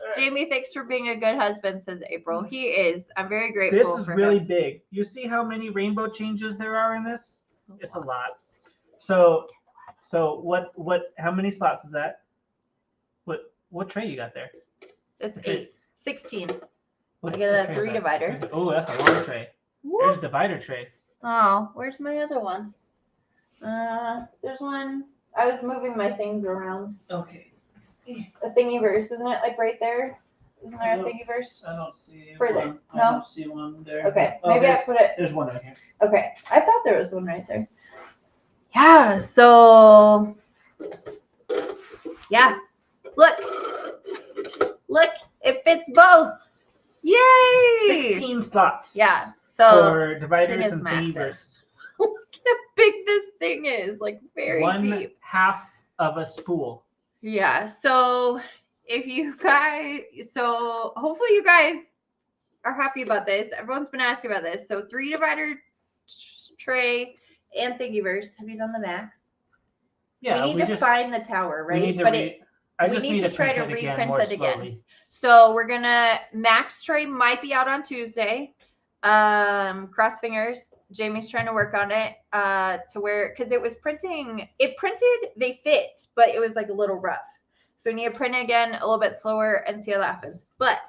Right. Jamie, thanks for being a good husband, says April. He is. I'm very grateful. This is really big. You see how many rainbow changes there are in this? It's a lot. So what? How many slots is that? What tray you got there? It's 16. I get a 3 divider. Oh, that's a long tray. There's a divider tray. Oh, where's my other one? There's one. I was moving my things around. Okay. The Thingiverse, isn't it like right there? Isn't there a Thingiverse? I don't see further. One. No? I don't see one there. Okay, maybe I put it. There's one right here. Okay, I thought there was one right there. Yeah, so yeah. Look, it fits both. Yay! 16 slots. Yeah. So for dividers and Thingiverse. Look at how big this thing is, like very deep. 1/2 of a spool. Yeah. So if you guys, hopefully you guys are happy about this. Everyone's been asking about this. So 3 divider tray and Thingiverse. Have you done the max? Yeah. We need to find the tower, right? We need to try to reprint it again. So we're gonna max tray might be out on Tuesday. Cross fingers. Jamie's trying to work on it to where, because it printed, they fit, but it was like a little rough. So we need to print it again a little bit slower and see how that happens. But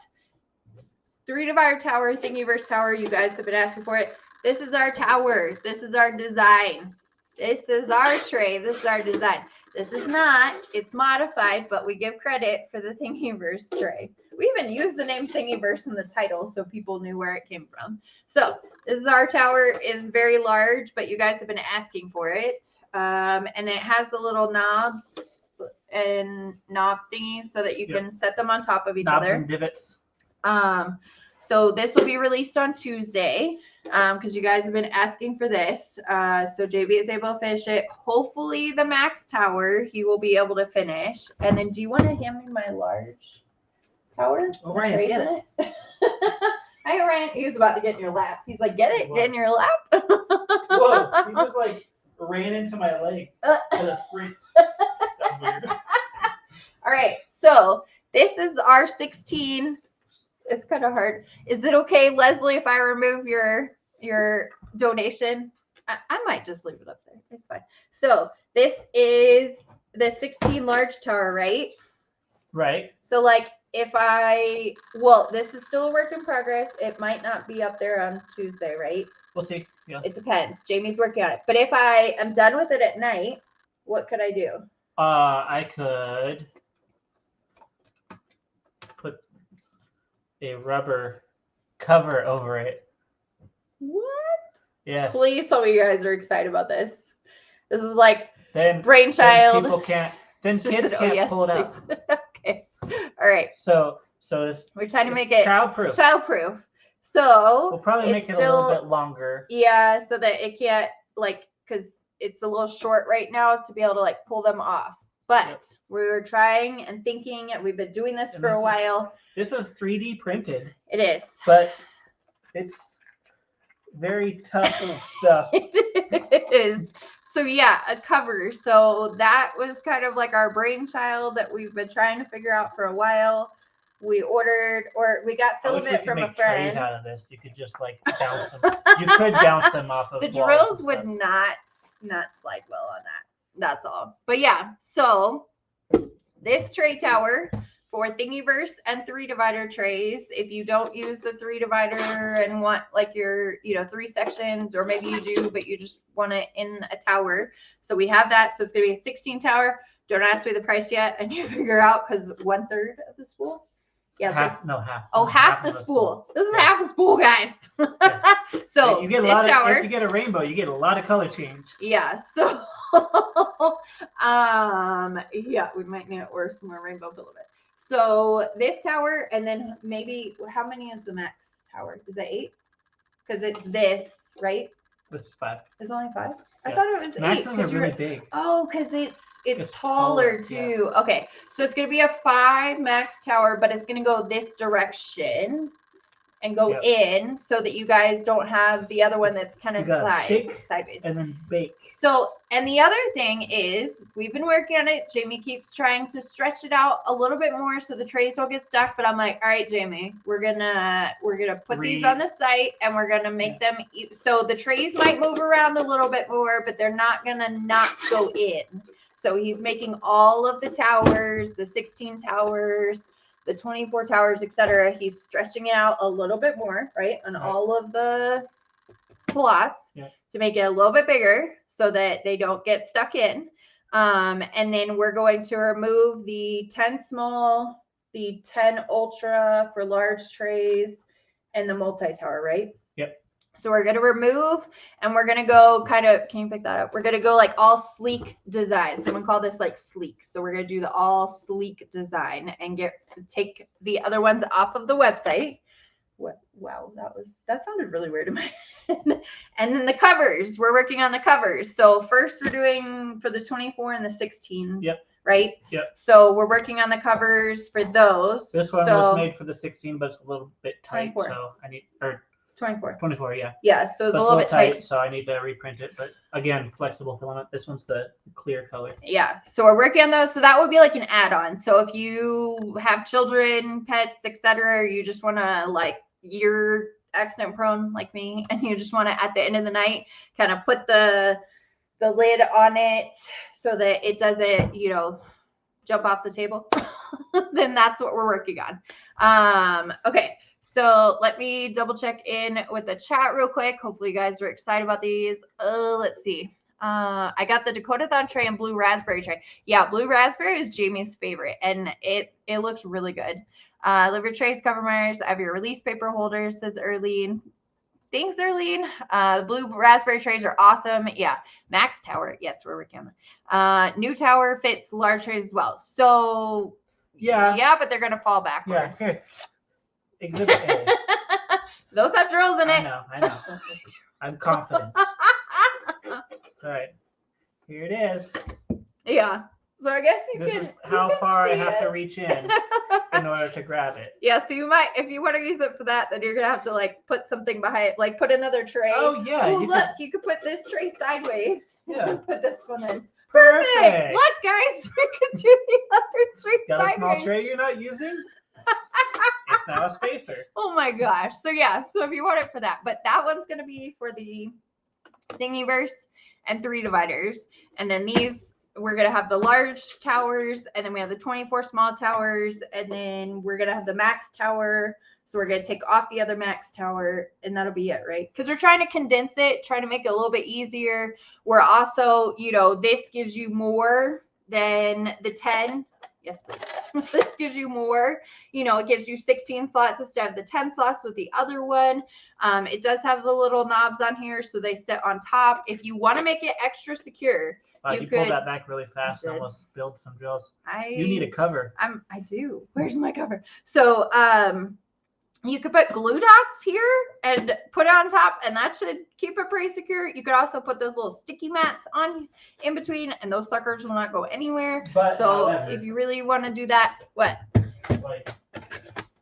3 divider tower, Thingiverse tower, you guys have been asking for it. This is our tower. This is our design. This is our tray. This is our design. This is not, it's modified, but we give credit for the Thingiverse tray. We even used the name Thingiverse in the title so people knew where it came from. So this is our tower. It's very large, but you guys have been asking for it. And it has the little knobs and knob thingies so that you can set them on top of each other. Knobs and divots. So this will be released on Tuesday because you guys have been asking for this. So JB is able to finish it. Hopefully the max tower he will be able to finish. And then do you want to hand me my large tower? Oh, right. In it? Hi, Ryan. He was about to get in your lap. He's like, get it? Get in your lap? Whoa, he just like ran into my leg in a sprint. That's weird. All right, so this is our 16. It's kind of hard. Is it okay, Leslie, if I remove your donation? I might just leave it up there. It's fine. So this is the 16 large tower, right? Right. So like if this is still a work in progress. It might not be up there on Tuesday, right? We'll see. Yeah. It depends. Jamie's working on it. But if I am done with it at night, what could I do? I could put a rubber cover over it. What? Yes. Please tell me you guys are excited about this. This is like Then brainchild. Then people can't. Then kids can't pull it out. Okay. All right. So it's we're trying to make it childproof. Childproof. So we'll probably make it a little bit longer. Yeah, so that it can't because it's a little short right now to be able to pull them off. But we were trying and thinking, and we've been doing this for a while. This is 3D printed. It is. But it's very tough stuff. It is. So yeah, a cover. So that was kind of like our brainchild that we've been trying to figure out for a while. We ordered, or we got filament from a friend. Trays out of this. You could just bounce them. You could bounce them off of the drills would not slide well on that. That's all. But yeah, so this tray tower for Thingiverse and 3 divider trays. If you don't use the 3 divider and want your 3 sections, or maybe you do, but you just want it in a tower. So we have that. So it's gonna be a 16 tower. Don't ask me the price yet, and you figure out because 1/3 of the spool. Yeah, half. Oh, half the spool. This is half a spool, guys. Yeah. So you get a lot of. If you get a rainbow, you get a lot of color change. Yeah. So, yeah, we might need to order some more rainbow filament. So this tower, and then maybe how many is the max tower? Is that 8? Because it's this, right? This is 5. It's only 5. I thought it was 8. Maxes are really big. Oh, because it's taller too. Yeah. Okay, so it's gonna be a 5 max tower, but it's gonna go this direction and go in, so that you guys don't have the other one that's kind of sideways and then bake. So, and the other thing is, we've been working on it. Jamie keeps trying to stretch it out a little bit more so the trays don't get stuck. But I'm like, all right, Jamie, we're gonna put these on the site, and we're gonna make them so the trays might move around a little bit more, but they're not gonna not go in. So he's making all of the towers, the 16 towers, the 24 towers, etc. He's stretching out a little bit more, right, on all of the slots to make it a little bit bigger so that they don't get stuck in. And then we're going to remove the 10 small, the 10 ultra for large trays, and the multi-tower, right? Yep. So we're going to remove, and we're going to go kind of, can you pick that up? We're going to go all sleek design. Someone call this sleek. So we're going to do the all sleek design and take the other ones off of the website. What? Wow, that sounded really weird in my head. And then the covers, we're working on the covers. So first we're doing for the 24 and the 16. Yep. Right? Yep. So we're working on the covers for those. This one was made for the 16, but it's a little bit tight. 24. So I need 24, yeah. Yeah, so it's a little bit tight. So I need to reprint it. But again, flexible filament. This one's the clear color. Yeah, so we're working on those. So that would be an add-on. So if you have children, pets, etc., you just want to you're accident prone like me, and you just want to at the end of the night kind of put the lid on it so that it doesn't, jump off the table, then that's what we're working on. Okay. So let me double check in with the chat real quick. Hopefully you guys are excited about these. Let's see. I got the Dakota-thon tray and blue raspberry tray. Yeah, blue raspberry is Jamie's favorite, and it looks really good. Liver trays, cover mirrors. I have your release paper holders, says Erlene. Thanks, Erlene. The blue raspberry trays are awesome. Yeah, max tower. Yes, we're working on that. New tower fits large trays as well. So yeah, but they're gonna fall backwards. Yeah. Here. Exhibit A. Those have drills in it. I know. I'm confident. All right. Here it is. Yeah. So I guess you This can. is how far I have to reach in order to grab it. Yeah, so you might, if you want to use it for that, then you're gonna have to like put something behind it, like put another tray. Oh yeah. Oh look, you could put this tray sideways. Yeah. Put this one in. Perfect. Look, guys, you can do the other tray Got sideways. a small tray you're not using? It's now a spacer. Oh my gosh. So yeah, so if you want it for that, but that one's gonna be for the Thingiverse and 3 dividers, and then these. We're going to have the large towers, and then we have the 24 small towers, and then we're going to have the max tower. So we're going to take off the other max tower, and that'll be it, right? Because we're trying to condense it, trying to make it a little bit easier. We're also, you know, this gives you more than the 10. Yes, please. This gives you more. You know, it gives you 16 slots instead of the 10 slots with the other one. It does have the little knobs on here, so they sit on top. If you want to make it extra secure, you pulled that back really fast and almost spilled some drills. You need a cover. I do. Where's my cover? So you could put glue dots here and put it on top, and that should keep it pretty secure. You could also put those little sticky mats on in between, and those suckers will not go anywhere. But so however, if you really want to do that, what?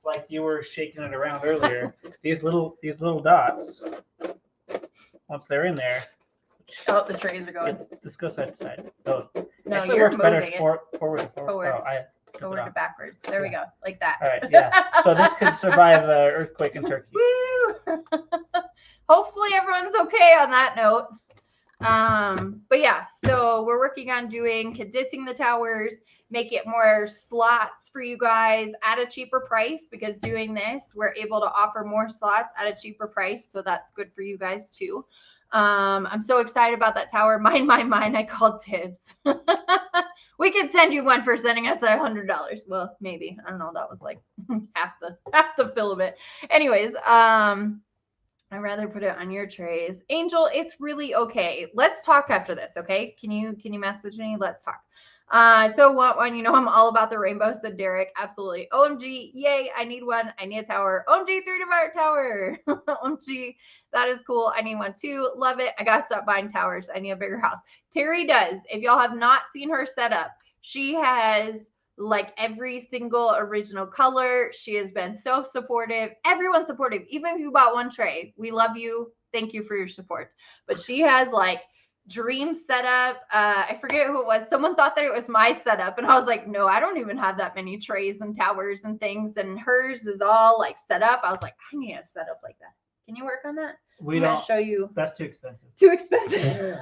Like you were shaking it around earlier, these little dots, once they're in there. Oh, the trays are going. Let's go side to side. Oh, no, actually you're works moving better it. Forward. Oh, forward to backwards. There we go, like that. All right, yeah. So this could survive an earthquake in Turkey. Woo! Hopefully everyone's okay on that note. But yeah, so we're working on condensing the towers, make it more slots for you guys at a cheaper price, because doing this, we're able to offer more slots at a cheaper price. So that's good for you guys too. I'm so excited about that tower. Mine. I called dibs. We could send you one for sending us $100. Well, maybe. I don't know. That was like half the fill of it. Anyways, I'd rather put it on your trays. Angel, it's really okay. Let's talk after this, okay? Can you message me? Let's talk. So want one, you know, I'm all about the rainbow, said Derek. Absolutely. OMG, yay, I need one. I need a tower. OMG, 3 divider tower. OMG, that is cool. I need one too. Love it. I gotta stop buying towers. I need a bigger house. Terry does. If y'all have not seen her setup, she has like every single original color. She has been so supportive. Everyone's supportive. Even if you bought one tray, we love you. Thank you for your support. But she has like dream setup. I forget who it was. Someone thought that it was my setup, and I was like, no, I don't even have that many trays and towers and things, and hers is all like set up. I was like, I need a setup like that. Can you work on that? I'm gonna show you. That's too expensive. Too expensive. Yeah.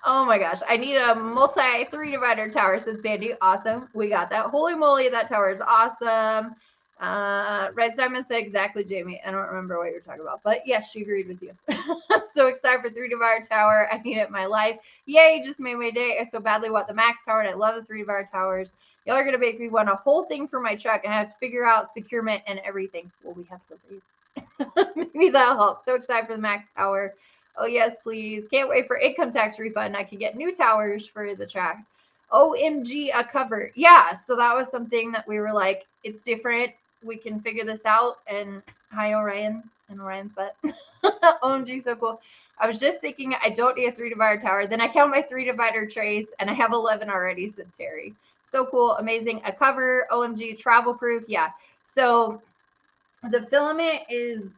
Oh my gosh, I need a multi 3 divider tower, said Sandy. Awesome, we got that. Holy moly, that tower is awesome. Red Diamond said exactly, Jamie. I don't remember what you're talking about, but yes, she agreed with you. I'm so excited for 3 divider tower. I need it in my life. Yay, just made my day. I so badly want the max tower, and I love the 3 divider towers. Y'all are gonna make me want a whole thing for my truck, and I have to figure out securement and everything. Well, we have to wait. Maybe that'll help. So excited for the max tower. Oh yes, please. Can't wait for income tax refund. I can get new towers for the track. OMG, a cover. Yeah, so that was something that we were like, it's different. We can figure this out. And hi, Orion and Orion's butt. OMG, so cool. I was just thinking I don't need a 3 divider tower. Then I count my 3 divider trays, and I have 11 already, said Terry. So cool, amazing. A cover, OMG, travel proof. Yeah. So the filament is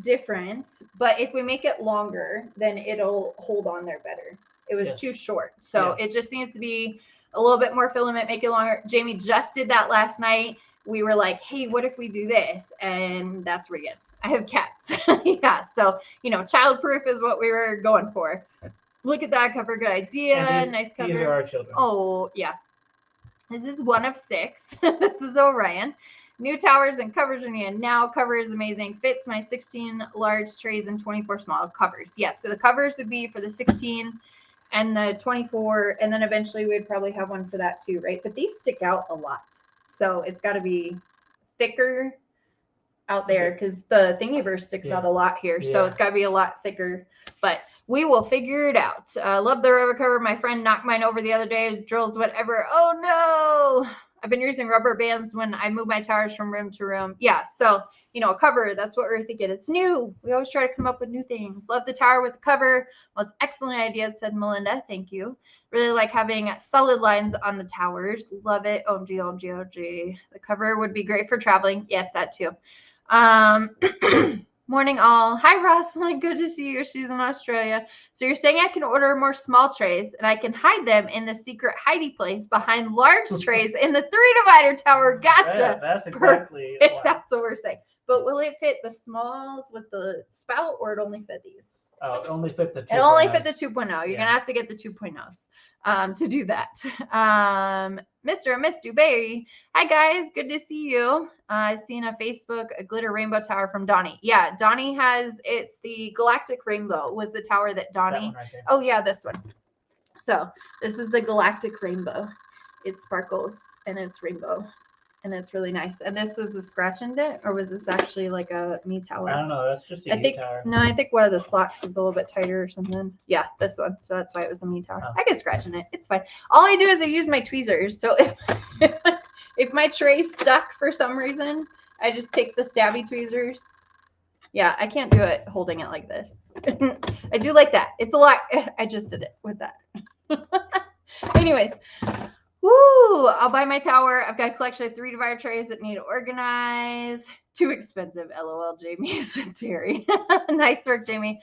different, but if we make it longer, then it'll hold on there better. It was too short, so it just needs to be a little bit more filament, make it longer. Jamie just did that last night. We were like, hey, what if we do this? And that's where we get. I have cats. Yeah, so you know, childproof is what we were going for. Look at that cover, good idea. Nice cover. These are our children. Oh yeah, this is one of 6. This is Orion. New towers and covers are needed now. Cover is amazing. Fits my 16 large trays and 24 small covers. Yes, so the covers would be for the 16 and the 24, and then eventually we'd probably have one for that too, right? But these stick out a lot. So it's got to be thicker out there because the Thingiverse sticks out a lot here. So it's got to be a lot thicker. But we will figure it out. Love the rubber cover. My friend knocked mine over the other day. Drills, whatever. Oh, no. I've been using rubber bands when I move my towers from room to room. Yeah, so, you know, a cover, that's what we're thinking. It's new. We always try to come up with new things. Love the tower with the cover. Most excellent idea, said Melinda. Thank you. Really like having solid lines on the towers. Love it. OMG, OMG, OMG. The cover would be great for traveling. Yes, that too. Morning all. Hi Rosalind, good to see you. She's in Australia. So you're saying I can order more small trays and I can hide them in the secret hidey place behind large trays in the 3-divider tower. Gotcha. Yeah, that's exactly what. That's what we're saying. But will it fit the smalls with the spout, or it only fit these? Oh, it only fit the 2.0. It only fit the 2.0. You're gonna have to get the 2.0s to do that. Mr. and Miss Dubay. Hi guys, good to see you. I've seen on Facebook a glitter rainbow tower from Donnie. Yeah, Donnie has, it's the Galactic Rainbow was the tower that Donnie. Right, oh yeah, this one. So this is the Galactic Rainbow. It sparkles and it's rainbow. And it's really nice. And this was a scratch indent, or was this actually like a knee tower? I don't know. That's just a knee tower. No, I think one of the slots is a little bit tighter or something. Yeah, this one. So that's why it was a knee tower. Oh. I could scratch in it. It's fine. All I do is I use my tweezers. So if my tray's stuck for some reason, I just take the stabby tweezers. Yeah, I can't do it holding it like this. I do like that. It's a lot. I just did it with that. Anyways. Woo! I'll buy my tower. I've got a collection of 3-divider trays that need to organize. Too expensive, LOL, Jamie, said Terry. Nice work, Jamie.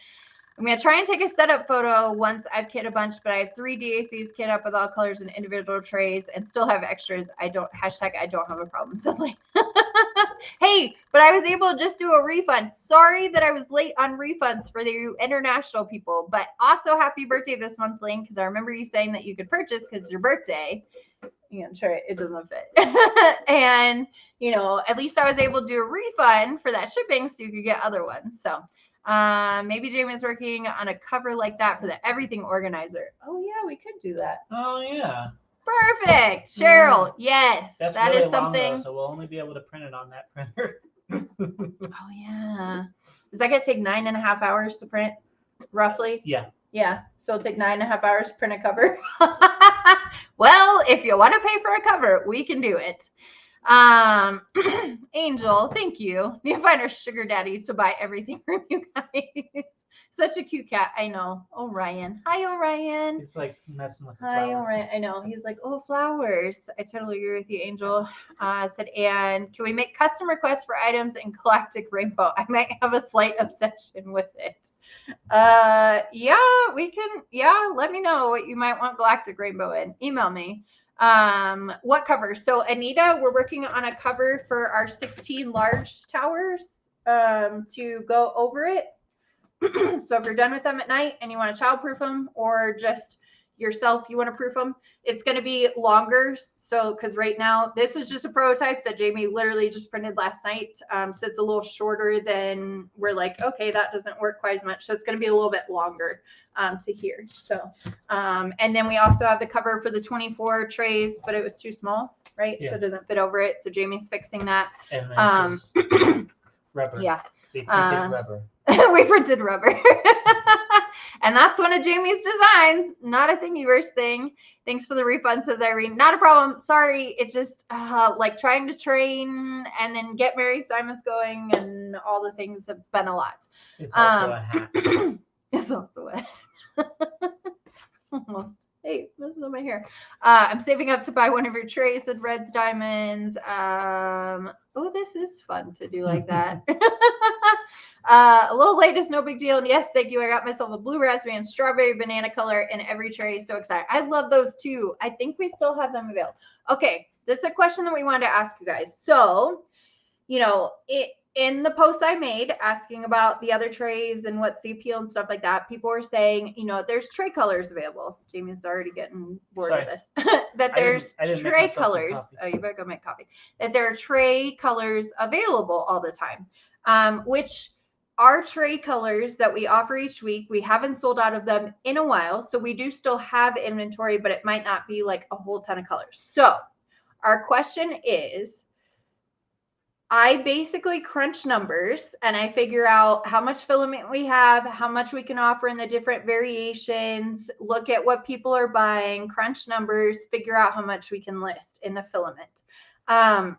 I'm going to try and take a setup photo once I've kit a bunch, but I have 3 DACs kit up with all colors and individual trays and still have extras. I don't have a problem, sadly. Hey, but I was able to just do a refund. Sorry that I was late on refunds for the international people, but also happy birthday this month, Lane, because I remember you saying that you could purchase because it's your birthday. You can try it. It doesn't fit. And, you know, at least I was able to do a refund for that shipping so you could get other ones. So maybe Jamie's working on a cover like that for the everything organizer. Oh, yeah, we could do that. Oh, yeah. Perfect. Cheryl, yes. That's that really is something. Long, though, so we'll only be able to print it on that printer. Oh, yeah. Is that going to take 9.5 hours to print, roughly? Yeah. Yeah. So it'll take 9.5 hours to print a cover. Well, if you want to pay for a cover, we can do it. Angel, thank you. You find our sugar daddy to buy everything from you guys. Such a cute cat. I know. Orion. Hi, Orion. He's like messing with the Hi, flowers. Orion. I know. He's like, oh, flowers. I totally agree with you, Angel. Said, and can we make custom requests for items in Galactic Rainbow? I might have a slight obsession with it. Yeah, we can. Yeah, let me know what you might want Galactic Rainbow in. Email me. What cover? So Anita, we're working on a cover for our 16 large towers to go over it. So if you're done with them at night and you want to childproof them, or just yourself, you want to proof them, it's going to be longer. So because right now this is just a prototype that Jamie literally just printed last night. So it's a little shorter than we're like, okay, that doesn't work quite as much. So it's going to be a little bit longer to here. So and then we also have the cover for the 24 trays, but it was too small, right? Yeah. So it doesn't fit over it. So Jamie's fixing that. And then rubber. Yeah. They printed rubber. We printed rubber. And that's one of Jamie's designs, not a Thingiverse thing. Thanks for the refund, says Irene. Not a problem. Sorry. It's just like trying to train and then get Mary Simon's going, and all the things have been a lot. It's also a hat. It's also a almost. Hey, this is my hair. I'm saving up to buy one of your trays, said Red's Diamonds. Oh, this is fun to do like that. A little late is no big deal. And yes, thank you. I got myself a blue raspberry and strawberry banana color in every tray. So excited. I love those too. I think we still have them available. Okay, this is a question that we wanted to ask you guys. So, you know, in the post I made asking about the other trays and what's the appeal and stuff like that, people were saying, you know, there's tray colors available. Jamie's already getting bored of this. That there's tray colors. Oh, you better go make coffee. That there are tray colors available all the time, which are tray colors that we offer each week. We haven't sold out of them in a while, so we do still have inventory, but it might not be like a whole ton of colors. So our question is, I basically crunch numbers and I figure out how much filament we have, how much we can offer in the different variations, look at what people are buying, crunch numbers, figure out how much we can list in the filament. On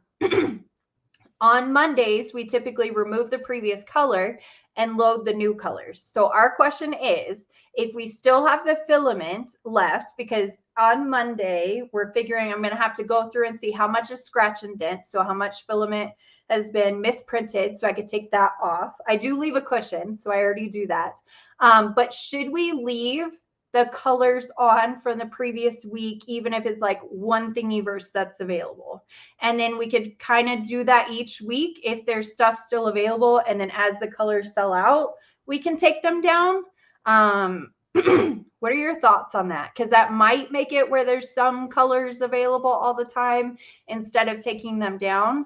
Mondays, we typically remove the previous color and load the new colors. So our question is, if we still have the filament left, because on Monday, we're figuring I'm going to have to go through and see how much is scratch and dent. So how much filament has been misprinted. So I could take that off. I do leave a cushion, so I already do that. But should we leave the colors on from the previous week, even if it's like one thingiverse that's available? And then we could kind of do that each week if there's stuff still available. And then as the colors sell out, we can take them down. What are your thoughts on that? Because that might make it where there's some colors available all the time instead of taking them down.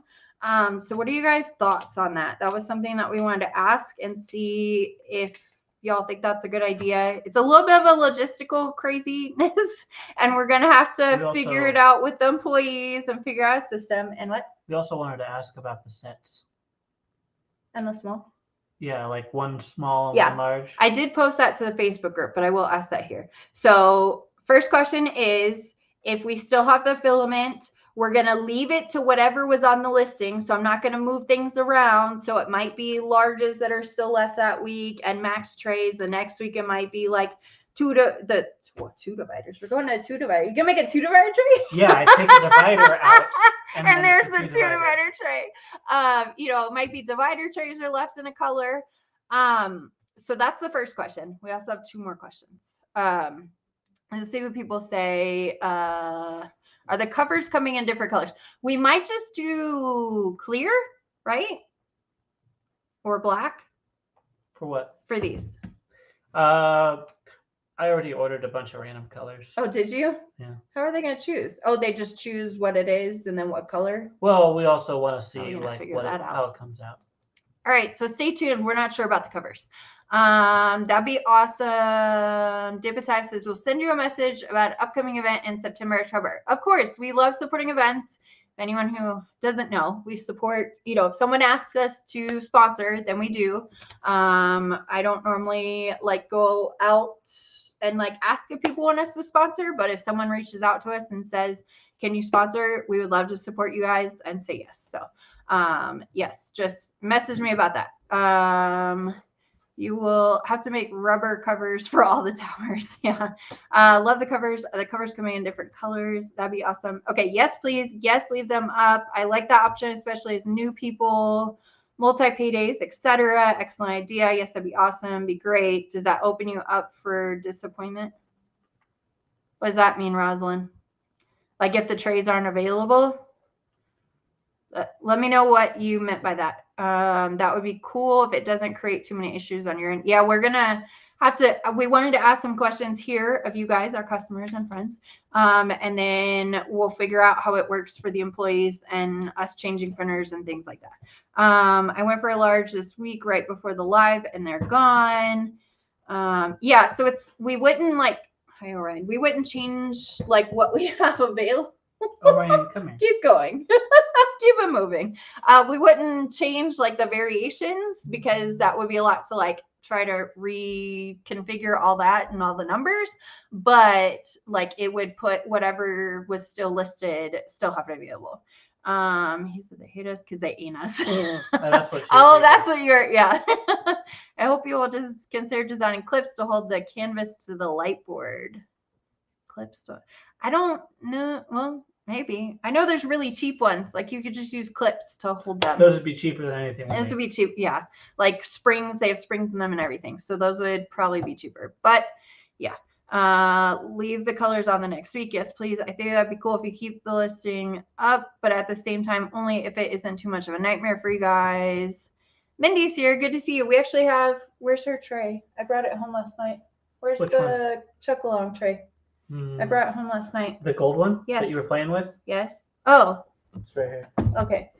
So what are you guys' thoughts on that? That was something that we wanted to ask and see if y'all think that's a good idea. It's a little bit of a logistical craziness, and we're going to have to figure it out with the employees and figure out a system. And what? We also wanted to ask about the sets. And the small? Yeah, like one small and one large. I did post that to the Facebook group, but I will ask that here. So first question is, if we still have the filament, we're going to leave it to whatever was on the listing. So I'm not going to move things around. So it might be larges that are still left that week and max trays. The next week, it might be like two dividers. We're going to a 2 divider. You can make a 2 divider tray? Yeah, I take a divider out. And there's the 2 divider tray. It might be divider trays are left in a color. So that's the first question. We also have 2 more questions. Let's see what people say. Are the covers coming in different colors? We might just do clear, right? Or black. For what? For these. I already ordered a bunch of random colors. Oh, did you? Yeah. How are they going to choose? Oh, they just choose what it is and then what color? Well, we also want to see how it comes out. All right, so stay tuned. We're not sure about the covers. That'd be awesome. Dipative says, we'll send you a message about an upcoming event in September, October. Of course, we love supporting events. Anyone who doesn't know, we support, if someone asks us to sponsor, then we do. I don't normally go out and ask if people want us to sponsor, but if someone reaches out to us and says, can you sponsor? We would love to support you guys and say yes. So yes, just message me about that. You will have to make rubber covers for all the towers. Yeah. Love the covers. The covers coming in different colors. That'd be awesome. Okay. Yes, please. Yes, leave them up. I like that option, especially as new people, multi-pay days, etc. Excellent idea. Yes, that'd be awesome. Be great. Does that open you up for disappointment? What does that mean, Rosalind? Like if the trays aren't available? Let me know what you meant by that. That would be cool if it doesn't create too many issues on your end. Yeah, we're going to have to, we wanted to ask some questions here of you guys, our customers and friends. And then we'll figure out how it works for the employees and us changing printers and things like that. I went for a large this week right before the live and they're gone. Yeah, so we wouldn't hi, Orion. We wouldn't change what we have available. Orion, come here. Keep going. Keep it moving. We wouldn't change the variations because that would be a lot to try to reconfigure all that and all the numbers, but it would put whatever was still listed, still have it available. He said they hate us because they ain't us. That's what that's what you're, yeah. I hope you will just consider designing clips to hold the canvas to the light board. Clips to, I don't know. Well, maybe. I know there's really cheap ones. You could just use clips to hold them. Those would be cheaper than anything. Those would be cheap. Yeah. Springs. They have springs in them and everything. So those would probably be cheaper. But yeah. Leave the colors on the next week. Yes, please. I think that'd be cool if you keep the listing up, but at the same time, only if it isn't too much of a nightmare for you guys. Mindy's here. Good to see you. We actually have, where's her tray? I brought it home last night. Where's the chuck-along tray? I brought it home last night. The gold one? Yes. That you were playing with? Yes. Oh. It's right here. Okay.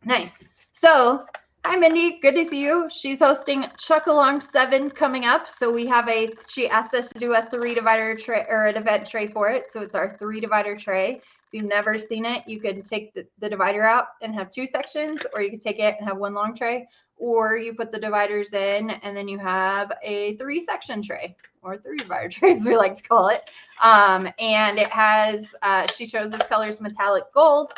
Nice. So, hi, Mindy. Good to see you. She's hosting Chuck Along 7 coming up. So we have she asked us to do a 3 divider tray or an event tray for it. So it's our 3 divider tray. If you've never seen it, you could take the divider out and have 2 sections, or you could take it and have 1 long tray, or you put the dividers in and then you have a 3-section tray, or 3 divider trays, we like to call it. And it has, she chose this color's metallic gold.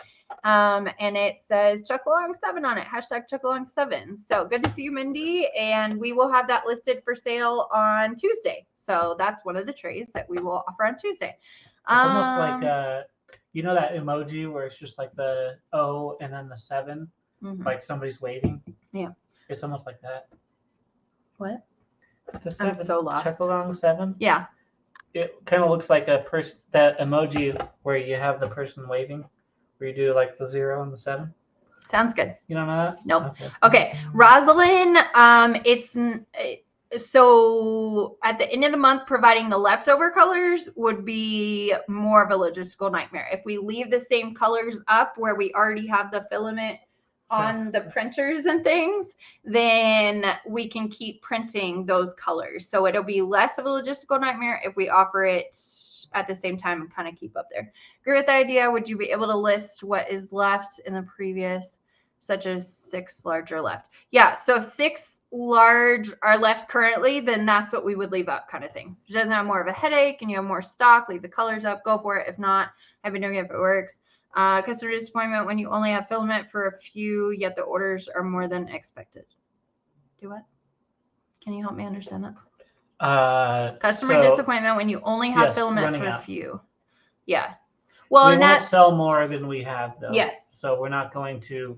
And it says Chuck Along 7 on it, hashtag Chuck Along 7. So good to see you, Mindy. And we will have that listed for sale on Tuesday. So that's one of the trays that we will offer on Tuesday. It's almost like, you know that emoji where it's just like the O and then the 7, like somebody's waving? Yeah. It's almost like that. What? The 7, I'm so lost. Chuck Along 7? Yeah. It kind of looks like a person, that emoji where you have the person waving, where you do like the 0 and the 7. Sounds good. You don't know that? Nope. Okay. Rosalind, so at the end of the month, providing the leftover colors would be more of a logistical nightmare. If we leave the same colors up where we already have the filament on the printers and things, then we can keep printing those colors. So it'll be less of a logistical nightmare if we offer it at the same time and kind of keep up there. Agree with the idea. Would you be able to list what is left in the previous, such as 6 large are left? Yeah, so if 6 large are left currently, then that's what we would leave up, kind of thing. If it doesn't have more of a headache and you have more stock, leave the colors up, go for it. If not, I've been doing it if it works. Customer disappointment when you only have filament for a few, yet the orders are more than expected. Do what? Can you help me understand that? Customer disappointment when you only have filament for a few. Yeah. Well, we won't sell more than we have, though. Yes. So we're not going to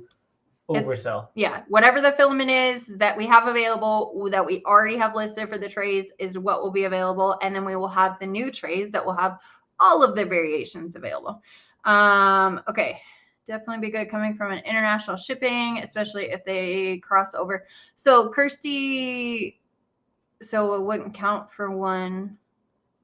oversell. Yeah. Whatever the filament is that we have available, that we already have listed for the trays, is what will be available. And then we will have the new trays that will have all of the variations available. Okay. Definitely be good coming from an international shipping, especially if they cross over. So Kirsty, so it wouldn't count for one.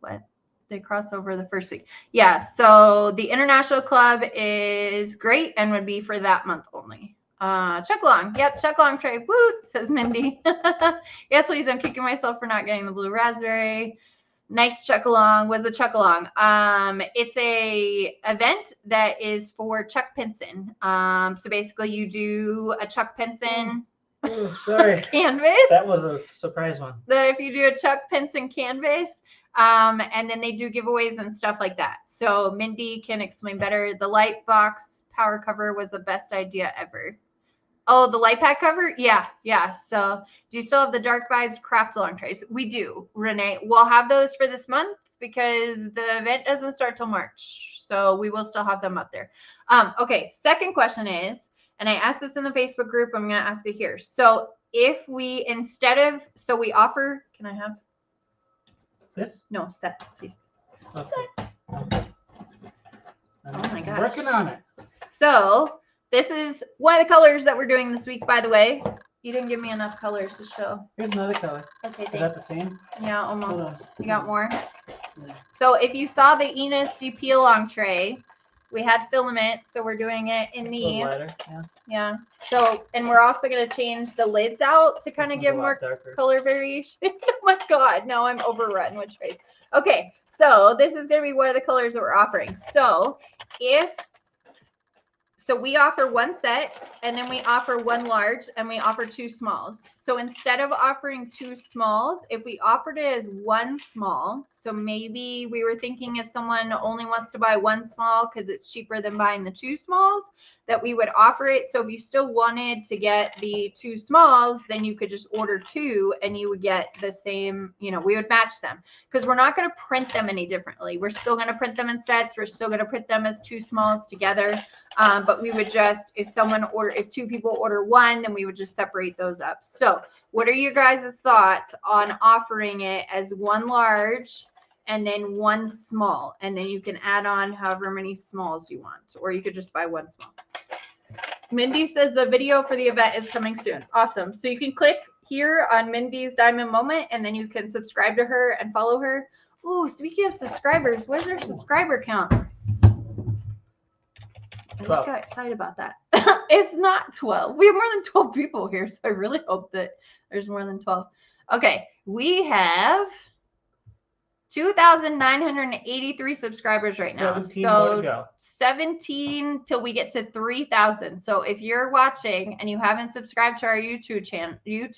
What? They cross over the first week. Yeah. So the international club is great and would be for that month only. Chuck Long. Yep. Chuck Long tray. Woo, says Mindy. Yes, please. I'm kicking myself for not getting the blue raspberry. Nice Chuck Along. Was a Chuck Along. It's a event that is for Chuck Pinson. So basically you do a Chuck Pinson sorry. canvas. That was a surprise one. If you do a Chuck Pinson canvas, and then they do giveaways and stuff like that. So Mindy can explain better. The light box power cover was the best idea ever. Oh, the light pack cover? Yeah. So do you still have the Dark Vibes craft along trays? We do, Renee. We'll have those for this month because the event doesn't start till March. So we will still have them up there. Okay, second question is, and I asked this in the Facebook group, I'm going to ask it here. So if we, so we offer, can I have this? No, set, please. Okay. Set. Oh my gosh. Working on it. So this is one of the colors that we're doing this week, by the way. You didn't give me enough colors to show. Here's another color. Okay, thanks. Is that the same? Yeah, almost. You got more? Yeah. So if you saw the Enos DP along tray, we had filament, so we're doing it in these. Lighter, yeah. So, and we're also going to change the lids out to kind of give more color variation. Oh my God, now I'm overrun with trays. Okay, so this is going to be one of the colors that we're offering. So we offer 1 set, and then we offer 1 large, and we offer 2 smalls. So instead of offering 2 smalls, if we offered it as 1 small, so maybe we were thinking if someone only wants to buy 1 small because it's cheaper than buying the 2 smalls, that we would offer it. So if you still wanted to get the 2 smalls, then you could just order 2 and you would get the same, we would match them, because we're not going to print them any differently. We're still going to print them in sets. We're still going to print them as 2 smalls together. But we would just, if 2 people order 1, then we would just separate those up. So what are your guys' thoughts on offering it as 1 large and then 1 small? And then you can add on however many smalls you want, or you could just buy 1 small. Mindy says the video for the event is coming soon. Awesome. So you can click here on Mindy's Diamond Moment, and then you can subscribe to her and follow her. Ooh, speaking of subscribers, where's their subscriber count? I just got excited about that. It's not 12. We have more than 12 people here, so I really hope that there's more than 12. Okay, we have 2,983 subscribers right now. 17 more to So go. 17 till we get to 3,000. So if you're watching and you haven't subscribed to our YouTube channel, do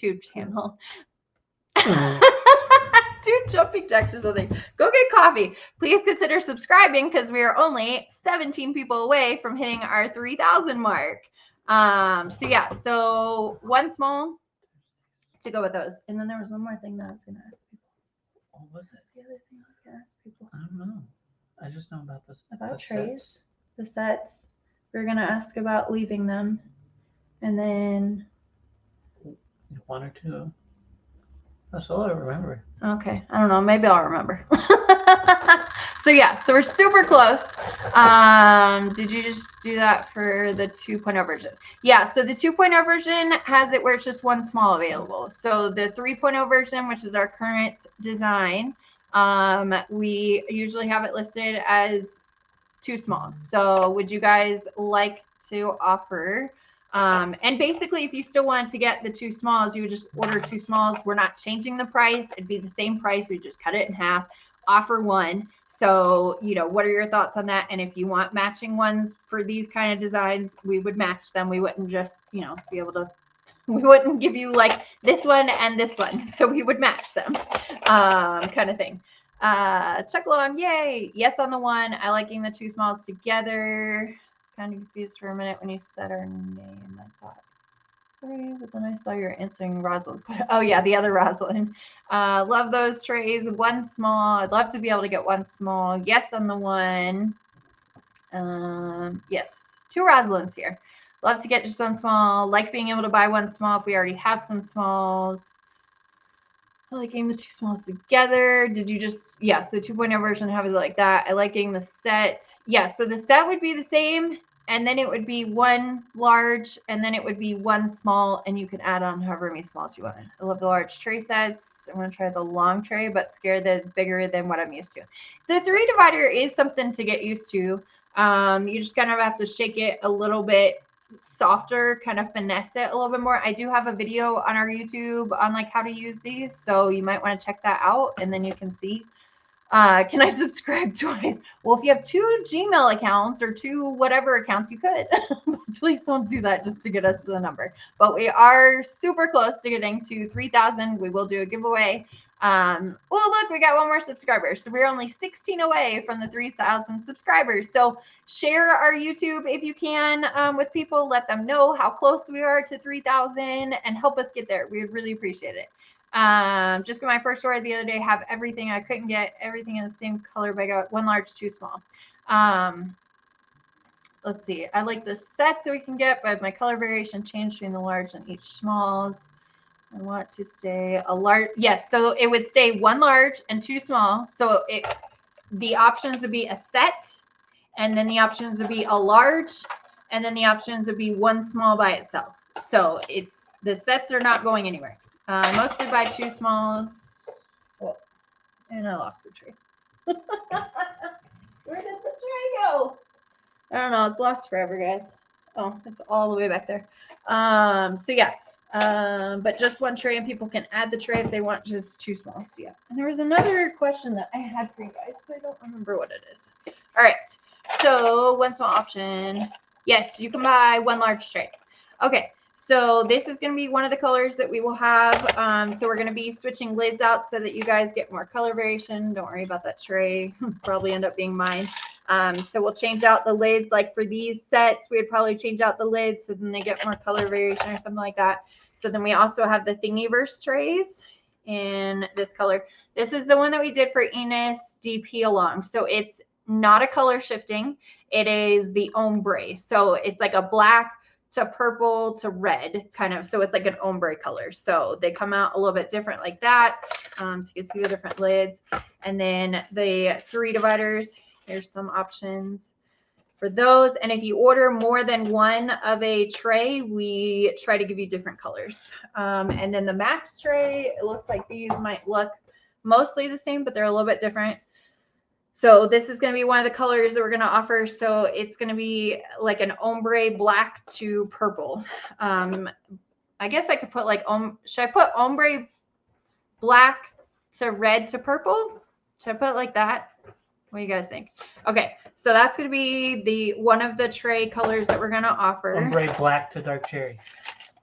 jumping jacks or something. Go get coffee. Please consider subscribing because we are only 17 people away from hitting our 3,000 mark. So yeah, so one small to go with those. And then there was one more thing that I was going to ask people. What was it? The other thing I was going to ask people. I don't know. I just know about this. About trays. The sets. We're going to ask about leaving them. And then. One or two. That's all I remember. Okay. I don't know. Maybe I'll remember. So yeah, so we're super close. Did you just do that for the 2.0 version? Yeah, so the 2.0 version has it where it's just one small available. So the 3.0 version, which is our current design, we usually have it listed as 2 smalls. So would you guys like to offer, and basically if you still wanted to get the 2 smalls, you would just order 2 smalls. We're not changing the price. It'd be the same price. We just cut it in half, offer 1. So, you know, what are your thoughts on that? And if you want matching ones for these kind of designs, we would match them. We wouldn't just, you know, be able to, we wouldn't give you like this one and this one. So we would match them, kind of thing. Check along, yay. Yes on the 1. I liking the 2 smalls together. I was kind of confused for a minute when you said our name. I thought, okay, but then I saw you're answering Rosalind's. Oh yeah, the other Rosalind. Love those trays. 1 small. I'd love to be able to get 1 small. Yes on the 1. Yes, 2 Rosalinds here. Love to get just 1 small. Like being able to buy 1 small if we already have some smalls. I like getting the 2 smalls together. Did you just, yes, the 2.0 version have it like that. I like getting the set. Yeah, so the set would be the same, and then it would be 1 large, and then it would be 1 small, and you can add on however many smalls you want. I love the large tray sets. I'm going to try the long tray, but scared that it's bigger than what I'm used to. The 3 divider is something to get used to. You just kind of have to shake it a little bit softer, kind of finesse it a little bit more. I do have a video on our YouTube on like how to use these, so you might want to check that out and then you can see. Can I subscribe twice? Well, if you have 2 Gmail accounts or 2 whatever accounts, you could. Please don't do that just to get us to the number. But we are super close to getting to 3,000. We will do a giveaway. Well, look, we got 1 more subscriber. So we're only 16 away from the 3,000 subscribers. So share our YouTube if you can with people. Let them know how close we are to 3,000 and help us get there. We would really appreciate it. Just got my first order the other day. Have everything. I couldn't get everything in the same color, but I got 1 large, 2 small. Let's see. I like the sets that we can get, but my color variation changed between the large and each smalls. I want to stay a large. Yes, so it would stay 1 large and 2 small. So the options would be a set, and then the options would be a large, and then the options would be 1 small by itself. So it's the sets are not going anywhere. Mostly buy 2 smalls. Oh, and I lost the tray. Where did the tray go? I don't know. It's lost forever, guys. Oh, it's all the way back there. So yeah. But just 1 tray, and people can add the tray if they want just 2 smalls. So yeah. And there was another question that I had for you guys, but I don't remember what it is. All right. So 1 small option. Yes, you can buy 1 large tray. Okay. So this is going to be one of the colors that we will have. So we're going to be switching lids out so that you guys get more color variation. Don't worry about that tray. Probably end up being mine. So we'll change out the lids. Like for these sets, we would probably change out the lids so then they get more color variation or something like that. So then we also have the Thingiverse trays in this color. This is the one that we did for Enos DP along. So it's not a color shifting. It is the ombre. So it's like a black to purple to red kind of. So it's like an ombre color. So they come out a little bit different like that. So you can see the different lids. And then the 3 dividers. Here's some options for those. And if you order more than 1 of a tray, we try to give you different colors. And then the max tray, it looks like these might look mostly the same, but they're a little bit different. So this is going to be one of the colors that we're going to offer. So it's going to be like an ombre black to purple. I guess I could put like, should I put ombre black to red to purple? Should I put it like that? What do you guys think? Okay, so that's going to be the one of the tray colors that we're going to offer. Ombre black to dark cherry.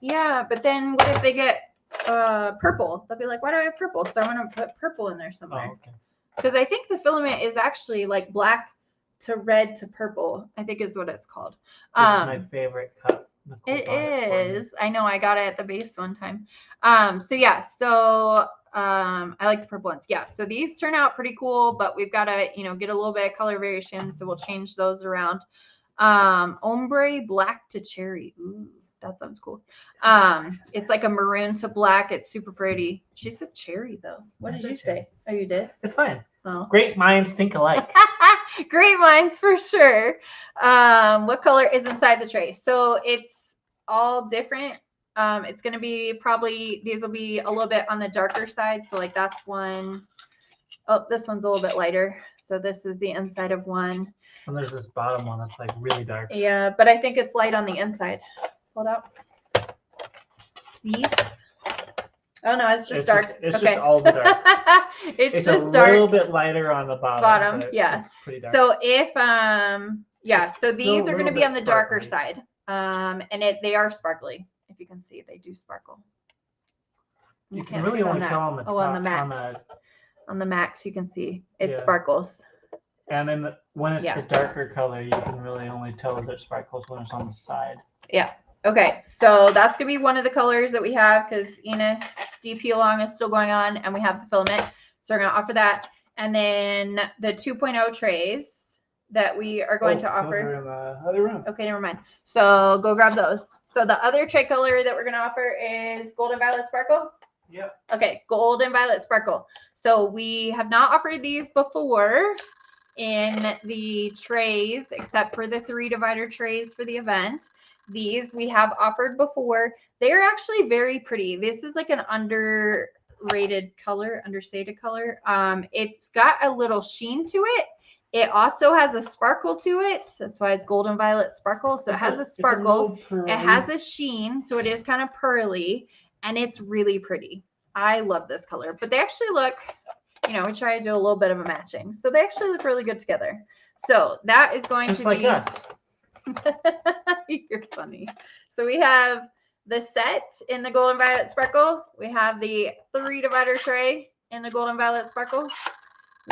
Yeah, but then what if they get purple? They'll be like, why do I have purple? So I want to put purple in there somewhere. Oh, okay. Because I think the filament is actually like black to red to purple, I think is what it's called. This is my favorite cut. It is. I know, I got it at the base one time. So yeah, so I like the purple ones. Yeah, so these turn out pretty cool, but we've got to, get a little bit of color variation, so we'll change those around. Ombre black to cherry. Ooh, that sounds cool. It's like a maroon to black. It's super pretty. She said cherry though. What did you say? Oh, you did? It's fine. Oh. Great minds think alike. Great minds for sure. What color is inside the tray? So it's all different. It's going to be probably, these will be a little bit on the darker side. So like that's one. Oh, this one's a little bit lighter. So this is the inside of one. And there's this bottom one that's like really dark. Yeah, but I think it's light on the inside. Hold up. These. Oh no, it's just dark. It's just all the dark. it's just a dark. little bit lighter on the bottom. Yeah. Pretty dark. So if so these are going to be on the darker sparkly. side. And they are sparkly. If you can see, they do sparkle. You can really only tell on the top. On the max. On the max, you can see it sparkles. And then when it's the darker color, you can really only tell that it sparkles when it's on the side. Yeah. Okay, so that's going to be one of the colors that we have because Enos DP along is still going on and we have the filament. So we're going to offer that. And then the 2.0 trays that we are going to offer. Those are in the other room. Okay, never mind. So go grab those. So the other tray color that we're going to offer is Golden Violet Sparkle. Yep. Okay, Golden Violet Sparkle. So we have not offered these before in the trays except for the 3 divider trays for the event. These we have offered before. They're actually very pretty. This is like an understated color. It's got a little sheen to it. It also has a sparkle to it. That's why it's Golden Violet Sparkle. So it has a sparkle. It has a sheen. So it is kind of pearly and it's really pretty. I love this color, but they actually look, we try to do a little bit of a matching. So they actually look really good together. So that is going to be us. You're funny. So we have the set in the Golden Violet Sparkle. We have the 3 divider tray in the Golden Violet Sparkle.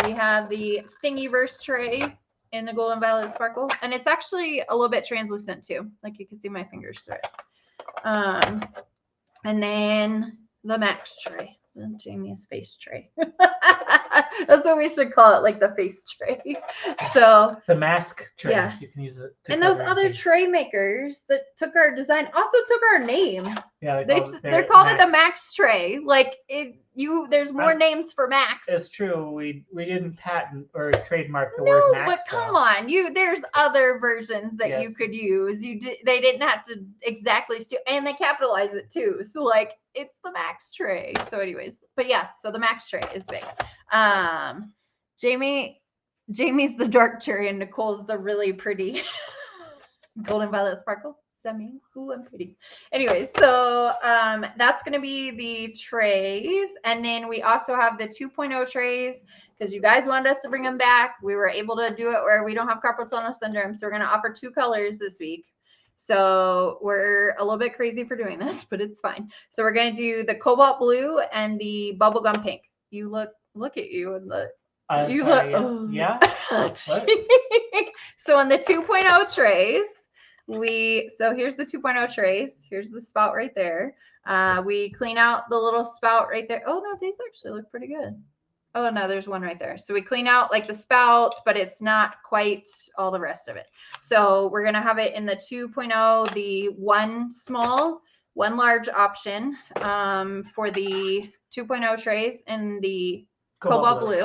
We have the Thingiverse tray in the Golden Violet Sparkle. And it's actually a little bit translucent too. Like you can see my fingers through it. And then the Max tray. Jamie's face tray. That's what we should call it, like the face tray. So the mask tray. Yeah. You can use it. And those other tray makers that took our design also took our name. Yeah, they're called it the Max tray. Like there's more names for Max. It's true. We didn't patent or trademark the word Max. But come on, there's other versions that you could use. They didn't have to exactly steal, and they capitalize it too. So like it's the Max tray. So anyways, but yeah, so the Max tray is big. Jamie's the dark cherry and Nicole's the really pretty Golden Violet Sparkle. Does that mean? Ooh, I'm pretty. Anyways, so that's going to be the trays. And then we also have the 2.0 trays because you guys wanted us to bring them back. We were able to do it where we don't have carpal tunnel syndrome. So we're going to offer 2 colors this week. So we're a little bit crazy for doing this, but it's fine. So we're going to do the cobalt blue and the bubblegum pink. You look at you and yeah. So in the 2.0 trays, here's the 2.0 trays. Here's the spout right there. We clean out the little spout right there. Oh no, these actually look pretty good. Oh no, there's one right there. So we clean out like the spout, but it's not quite all the rest of it. So we're going to have it in the 2.0, the 1 small, 1 large option for the 2.0 trays in the cobalt blue.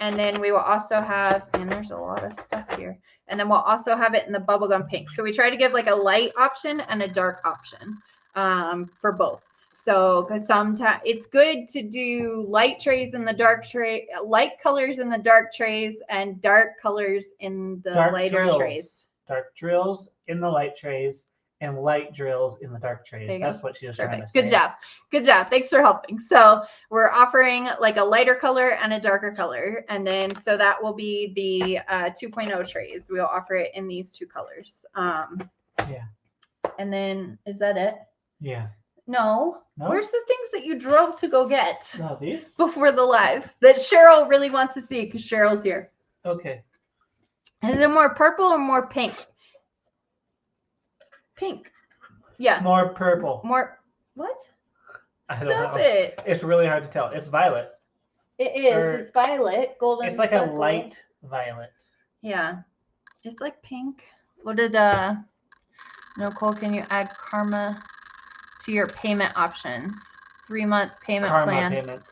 And then we will also have, and there's a lot of stuff here. And then we'll also have it in the bubblegum pink. So we try to give like a light option and a dark option for both. So, because sometimes it's good to do light trays in the dark tray, light colors in the dark trays, and dark colors in the lighter trays. Dark drills in the light trays, and light drills in the dark There trays. you That's go. what she was trying to Perfect. say. Good job. Good job. Thanks for helping. So we're offering like a lighter color and a darker color. And then, so that will be the 2.0 trays. We'll offer it in these two colors. Yeah. And then, is that it? Yeah. No. No? Where's the things that you drove to go get No, these? before the live that Cheryl really wants to see because Cheryl's here? Okay. Is it more purple or more pink? Pink. Yeah. More purple. More. What? I don't Stop know. it. It's really hard to tell. It's violet. It is. Or- It's violet. Golden. It's like a sparkle. light violet. Yeah. It's like pink. What did Nicole, can you add Karma to your payment options? 3-month payment Karma plan. payments.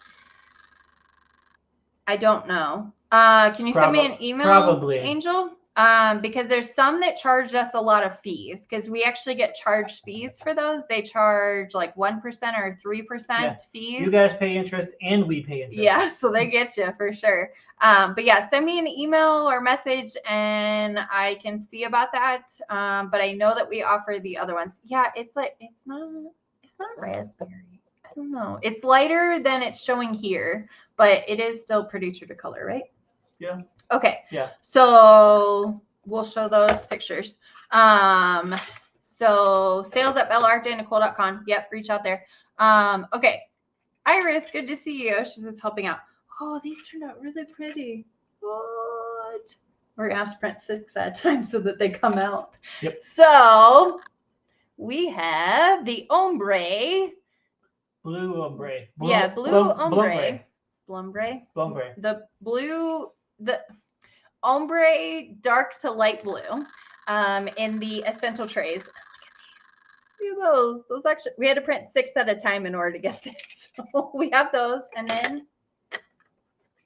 I don't know. Can you send me an email, Probably. Angel? Because there's some that charge us a lot of fees because we actually get charged fees for those. They charge like 1% or 3% fees. You guys pay interest and we pay interest. Yeah, so they get you for sure. But yeah, send me an email or message and I can see about that. But I know that we offer the other ones. Yeah, it's like it's not raspberry. I don't know. It's lighter than it's showing here, but it is still pretty true to color, right? Yeah. Okay. Yeah. So we'll show those pictures. So sales at bellaartandnicole.com. Yep, reach out there. Okay. Iris, good to see you. She's just helping out. Oh, these turned out really pretty. What? We're gonna have to print 6 at a time so that they come out. Yep. So we have the ombre. Blue ombre. Blue ombre. Blombre. The blue, the ombre dark to light blue in the essential trays. Look at those. Those actually, we had to print 6 at a time in order to get this. So we have those. And then,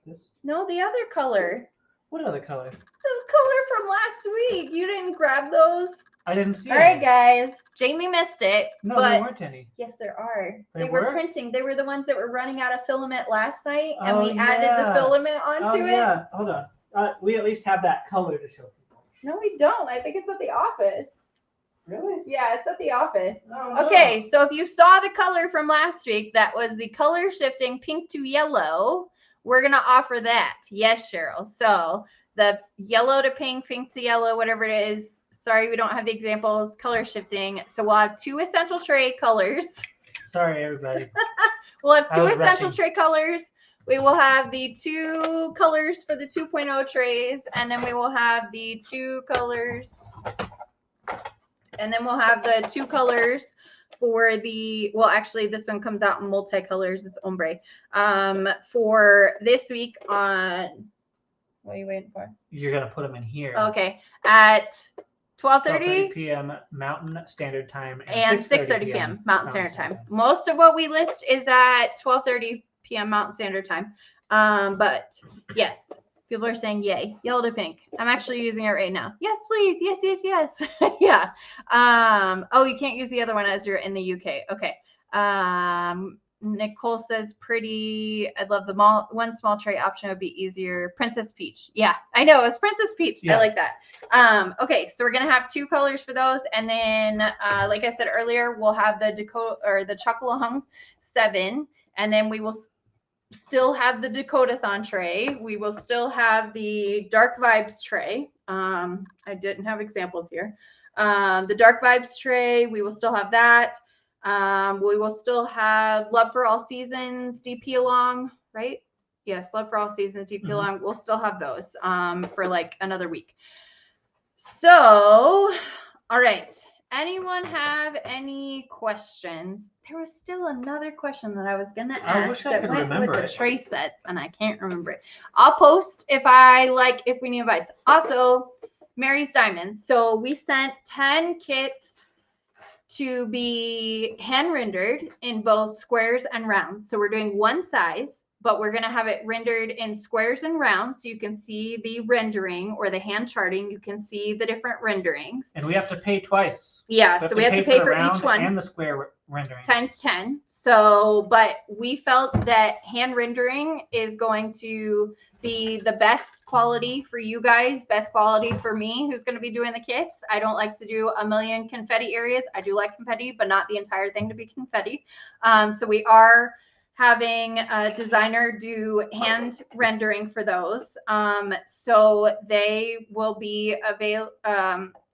This? no, the other color. What other color? The color from last week. You didn't grab those? I didn't see All any. right, guys. Jamie missed it. No, but there weren't any. yes, there are. They were were? printing. They were the ones that were running out of filament last night, and Oh, we added the yeah. filament onto it. Yeah, hold on. We at least have that color to show people. No, we don't. I think it's at the office. Really? Yeah, it's at the office. No, Okay, so if you saw the color from last week, that was the color shifting pink to yellow. We're going to offer that. Yes, Cheryl. So the yellow to pink, pink to yellow, whatever it is. Sorry, we don't have the examples. Color shifting. So we'll have 2 essential tray colors. Sorry, everybody. We'll have 2 I was essential rushing. tray colors. We will have the 2 colors for the 2.0 trays, and then we will have the 2 colors. And then we'll have the 2 colors for the, well, actually, this one comes out in multicolors. It's ombre. For this week on, what are you waiting for? You're going to put them in here. Okay. At 12:30 p.m. Mountain Standard Time and 6:30 p.m. Mountain Standard Time. Most of what we list is at 12:30 p.m. Mountain Standard Time. But yes, people are saying yay, yellow to pink. I'm actually using it right now. Yes, please. Yes, yes, yes. Yeah. Oh, you can't use the other one as you're in the UK. Okay. Nicole says pretty. I'd love the one small tray option would be easier. Princess Peach. Yeah, I know. It's Princess Peach. Yeah. I like that. Okay, so we're gonna have 2 colors for those, and then like I said earlier, we'll have the Dakota or the Chocolahung 7, and then we will still have the Dakota-thon tray. We will still have the Dark Vibes tray. I didn't have examples here. The Dark Vibes tray, we will still have that. We will still have Love for All Seasons DP along, right? Yes, Love for All Seasons DP along. We'll still have those for like another week. So, all right. Anyone have any questions? There was still another question that I was gonna ask. I wish I that could went remember with the it. tray sets, and I can't remember it. I'll post if we need advice. Also, Mary's Diamonds. So we sent 10 kits to be hand rendered in both squares and rounds. So we're doing one size, but we're going to have it rendered in squares and rounds. So you can see the rendering or the hand charting. You can see the different renderings. And we have to pay twice. Yeah. So we have to pay for the each one. and the square rendering. Times 10. So, but we felt that hand rendering is going to be the best quality for you guys, best quality for me, who's going to be doing the kits. I don't like to do a million confetti areas. I do like confetti, but not the entire thing to be confetti. So we are having a designer do hand rendering for those. So they will be available.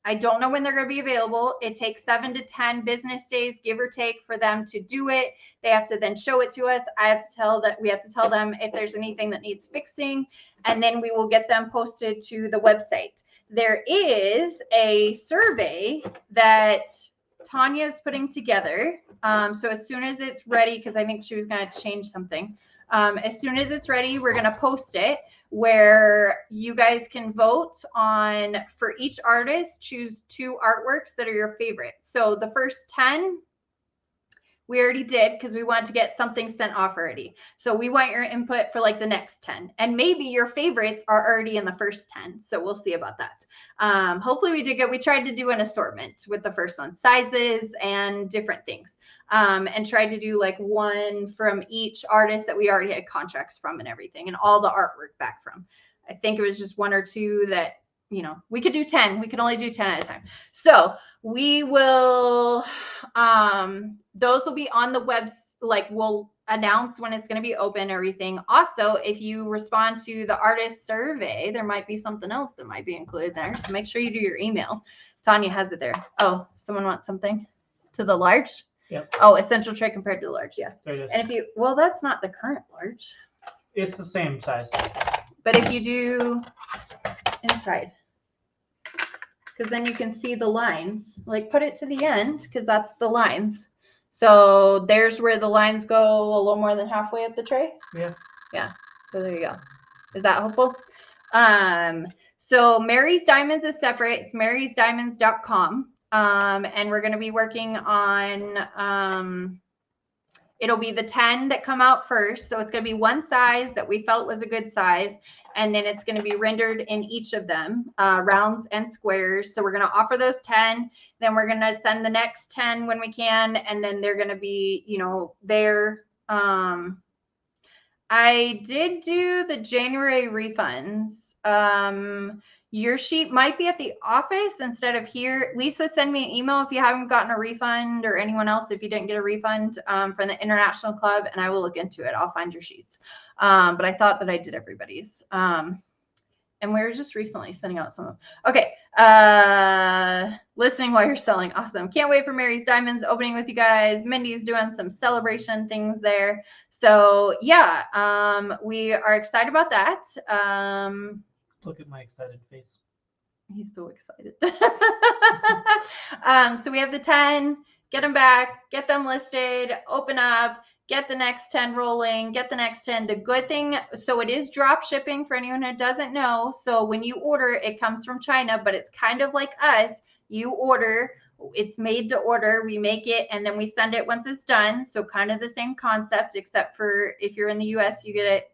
I don't know when they're going to be available. It takes 7 to 10 business days, give or take, for them to do it. They have to then show it to us. We have to tell them if there's anything that needs fixing, and then we will get them posted to the website. There is a survey that Tanya is putting together. So as soon as it's ready, because I think she was going to change something. As soon as it's ready, we're going to post it, where you guys can vote on, for each artist, choose 2 artworks that are your favorite. So the first 10, we already did, because we wanted to get something sent off already. So we want your input for like the next 10. And maybe your favorites are already in the first 10. So we'll see about that. Hopefully we did good. We tried to do an assortment with the first one, sizes and different things. And tried to do like one from each artist that we already had contracts from and everything, and all the artwork back from. I think it was just 1 or 2 that, you know, we could do 10. We can only do 10 at a time. So we will, those will be on the webs. Like, we'll announce when it's going to be open, everything. Also, if you respond to the artist survey, there might be something else that might be included there. So make sure you do your email. Tanya has it there. Oh, someone wants something to the large? Yep. Oh, essential tray compared to the large. Yeah. And if you, well, that's not the current large. It's the same size. But if you do inside, because then you can see the lines, like put it to the end, because that's the lines. So there's where the lines go a little more than halfway up the tray. Yeah. Yeah. So there you go. Is that helpful? So Mary's Diamonds is separate. It's marysdiamonds.com. And we're going to be working on, it'll be the 10 that come out first. So it's going to be one size that we felt was a good size. And then it's going to be rendered in each of them, rounds and squares. So we're going to offer those 10. Then we're going to send the next 10 when we can. And then they're going to be, you know, there. I did do the January refunds. Your sheet might be at the office instead of here. Lisa, send me an email if you haven't gotten a refund, or anyone else if you didn't get a refund from the International Club, and I will look into it. I'll find your sheets. But I thought that I did everybody's. And we were just recently sending out some of them. Okay. Listening while you're selling. Awesome. Can't wait for Mary's Diamonds opening with you guys. Mindy's doing some celebration things there. So yeah, we are excited about that. Look at my excited face. He's so excited. So we have the 10, get them back, get them listed, open up, get the next 10 rolling, get the next 10. The good thing, so it is drop shipping for anyone who doesn't know. So when you order, it comes from China, but it's kind of like us. You order, it's made to order, we make it, and then we send it once it's done. So kind of the same concept, except for if you're in the US, you get it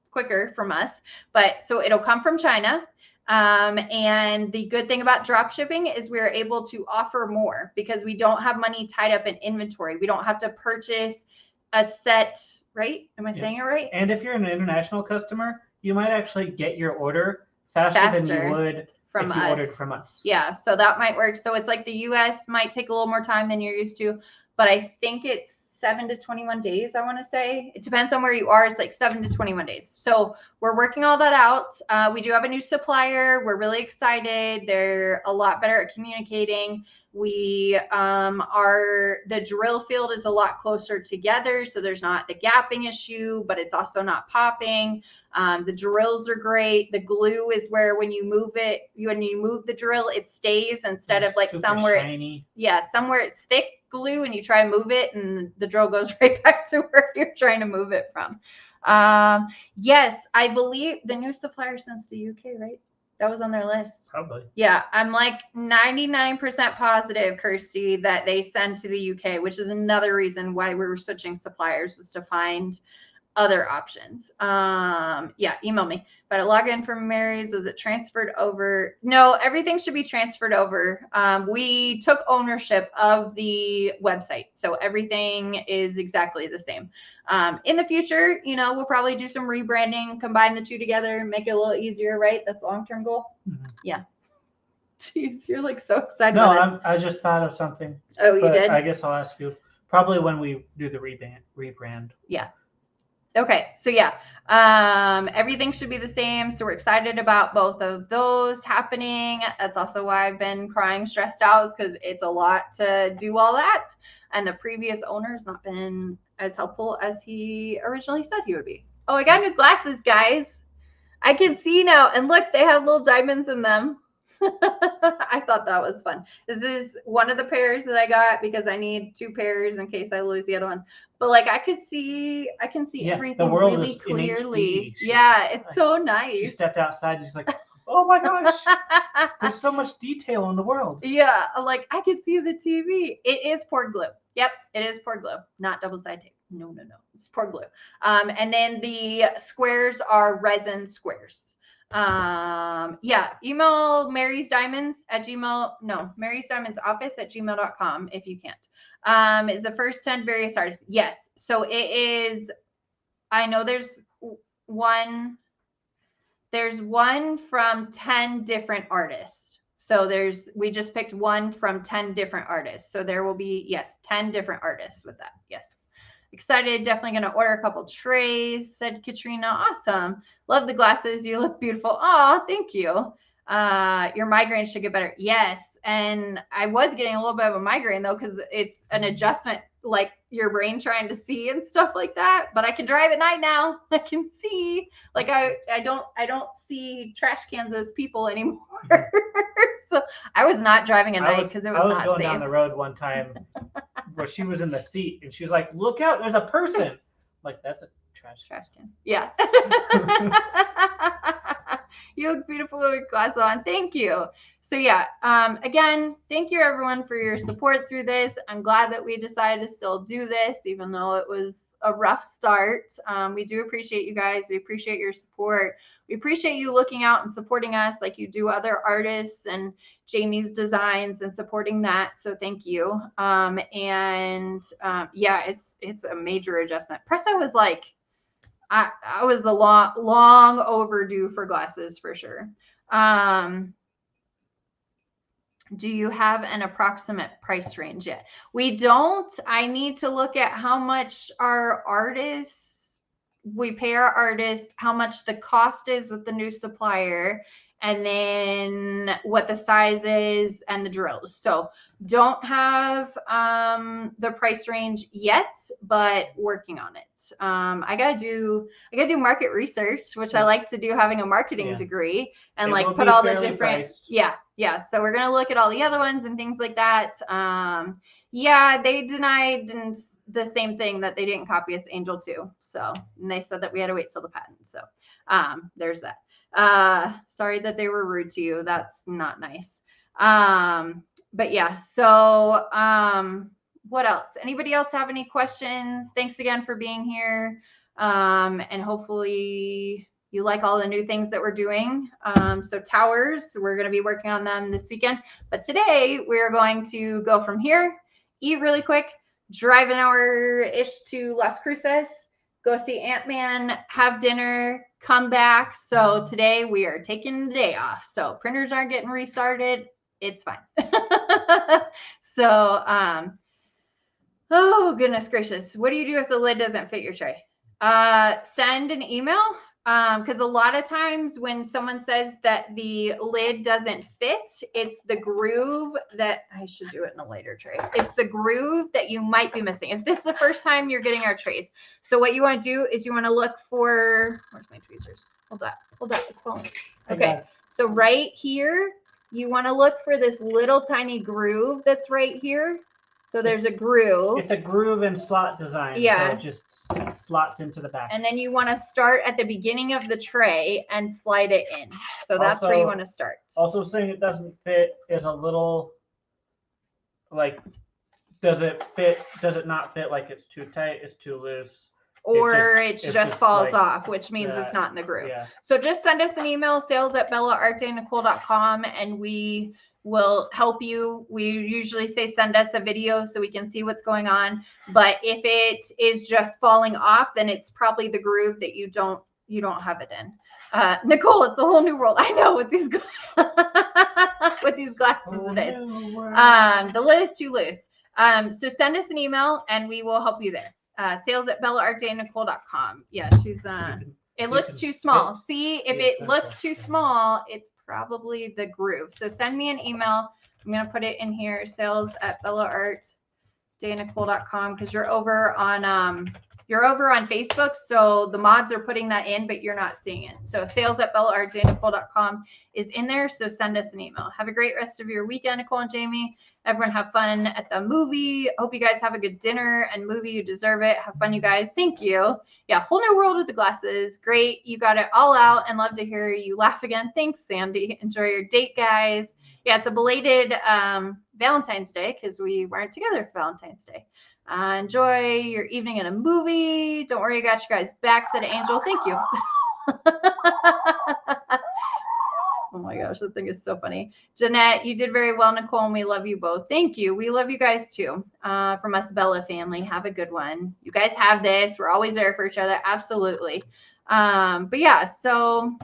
quicker from us. But so it'll come from China. And the good thing about drop shipping is we're able to offer more because we don't have money tied up in inventory. We don't have to purchase a set, right? Am I saying it right? And if you're an international customer, you might actually get your order faster than you would from if you us. Ordered from us. Yeah, so that might work. So it's like the US might take a little more time than you're used to, but I think it's 7 to 21 days, I want to say. It depends on where you are. It's like 7 to 21 days. So we're working all that out. We do have a new supplier. We're really excited. They're a lot better at communicating. We the drill field is a lot closer together, so there's not the gapping issue, but it's also not popping. The drills are great. The glue is where when you move it, when you move the drill, it stays instead of like somewhere shiny. Somewhere it's thick glue and you try to move it and the drill goes right back to where you're trying to move it from. Yes, I believe the new supplier sends to UK, right? That was on their list. Probably. Yeah, I'm like 99% positive, Kirsty, that they send to the UK, which is another reason why we were switching suppliers, was to find other options. Yeah, email me. But a login from Mary's, was it transferred over? No, everything should be transferred over. We took ownership of the website, so everything is exactly the same. In the future, we'll probably do some rebranding, combine the two together, make it a little easier, right? That's the long-term goal. Mm-hmm. Yeah. Jeez, you're like so excited. No, I just thought of something. Oh, you did? I guess I'll ask you probably when we do the rebrand. Yeah. Okay, so yeah, everything should be the same. So we're excited about both of those happening. That's also why I've been crying, stressed out, because it's a lot to do all that. And the previous owner has not been as helpful as he originally said he would be. Oh, I got new glasses, guys. I can see now. And look, they have little diamonds in them. I thought that was fun. This is one of the pairs that I got because I need 2 pairs in case I lose the other ones. But like I can see everything really clearly. Yeah, it's so nice. She stepped outside and she's like, oh my gosh, there's so much detail in the world. Yeah, like I can see the TV. It is poured glue. Yep, it is poured glue, not double-sided tape. No. It's poured glue. And then the squares are resin squares. Yeah, email Mary's Diamonds at Gmail. No, Mary's Diamonds office at gmail.com if you can't. Is the first 10 various artists? Yes. So it is, I know there's one from 10 different artists. So we just picked one from 10 different artists. So there will be, yes, 10 different artists with that. Yes. Excited. Definitely going to order a couple trays, said Katrina. Awesome. Love the glasses. You look beautiful. Oh, thank you. Your migraine should get better. Yes. And I was getting a little bit of a migraine though, because it's an adjustment, like your brain trying to see and stuff like that. But I can drive at night now. I can see. Like I don't see trash cans as people anymore. So I was not driving at night because it was not safe. I was going down the road one time where she was in the seat and she's like, look out, there's a person. Like, that's a trash can. Yeah. You look beautiful with your glasses on. Thank you. So yeah, again, thank you everyone for your support through this. I'm glad that we decided to still do this, even though it was a rough start. We do appreciate you guys. We appreciate your support. We appreciate you looking out and supporting us like you do other artists and Jamie's designs and supporting that. So thank you. Yeah, it's a major adjustment. Pressa was like, I was a long overdue for glasses for sure. Do you have an approximate price range yet? We don't. I need to look at how much we pay our artists, how much the cost is with the new supplier, and then what the size is and the drills. So don't have the price range yet, but working on it. I gotta do market research, which I like to do, having a marketing degree, and like put all the different priced. Yeah. So we're gonna look at all the other ones and things like that. Yeah, they denied the same thing, that they didn't copy us Angel 2. So, and they said that we had to wait till the patent. So there's that. Sorry that they were rude to you. That's not nice. But yeah, so what else? Anybody else have any questions? Thanks again for being here. And hopefully you like all the new things that we're doing. So towers, we're going to be working on them this weekend. But today we're going to go from here, eat really quick, drive an hour-ish to Las Cruces, go see Ant-Man, have dinner, come back. So today we are taking the day off. So printers aren't getting restarted. It's fine. So, oh goodness gracious. What do you do if the lid doesn't fit your tray? Send an email. Because a lot of times when someone says that the lid doesn't fit, it's the groove that, I should do it in a later tray. It's the groove that you might be missing. If this is the first time you're getting our trays. So what you want to do is you want to look for, where's my tweezers? Hold that, it's falling. Okay, so right here, you want to look for this little tiny groove that's right here. So there's a groove. It's a groove and slot design. Yeah. So it just slots into the back. And then you want to start at the beginning of the tray and slide it in. So that's where you want to start. Also saying it doesn't fit is a little, like, does it fit? Does it not fit? Like it's too tight, it's too loose, or it it's just just falls like off, which means that. it's not in the group. Yeah. So just send us an email, sales@bellaartdaynicole.com, and we will help you. We usually say send us a video so we can see what's going on. But if it is just falling off, then it's probably the groove that you don't have it in. Nicole, it's a whole new world. I know with these with these glasses it is. The lid is too loose. So send us an email and we will help you there. Sales@bellaartdaynicole.com. Yeah, she's it looks too small. See, if it looks too small, it's probably the groove. So send me an email. I'm gonna put it in here, sales@bellaartdaynicole.com, because you're over on Facebook. So the mods are putting that in, but you're not seeing it. So sales@bellaartdaynicole.com is in there. So send us an email. Have a great rest of your weekend, Nicole and Jamie. Everyone have fun at the movie. Hope you guys have a good dinner and movie. You deserve it. Have fun, you guys. Thank you. Yeah, whole new world with the glasses. Great. You got it all out, and love to hear you laugh again. Thanks, Sandy. Enjoy your date, guys. Yeah, it's a belated Valentine's Day because we weren't together for Valentine's Day. Enjoy your evening at a movie. Don't worry, I got you guys back, said Angel. Thank you. Oh my gosh, that thing is so funny. Jeanette, you did very well, Nicole, and we love you both. Thank you. We love you guys too. From us Bella family. Have a good one. You guys have this. We're always there for each other. Absolutely. But yeah, so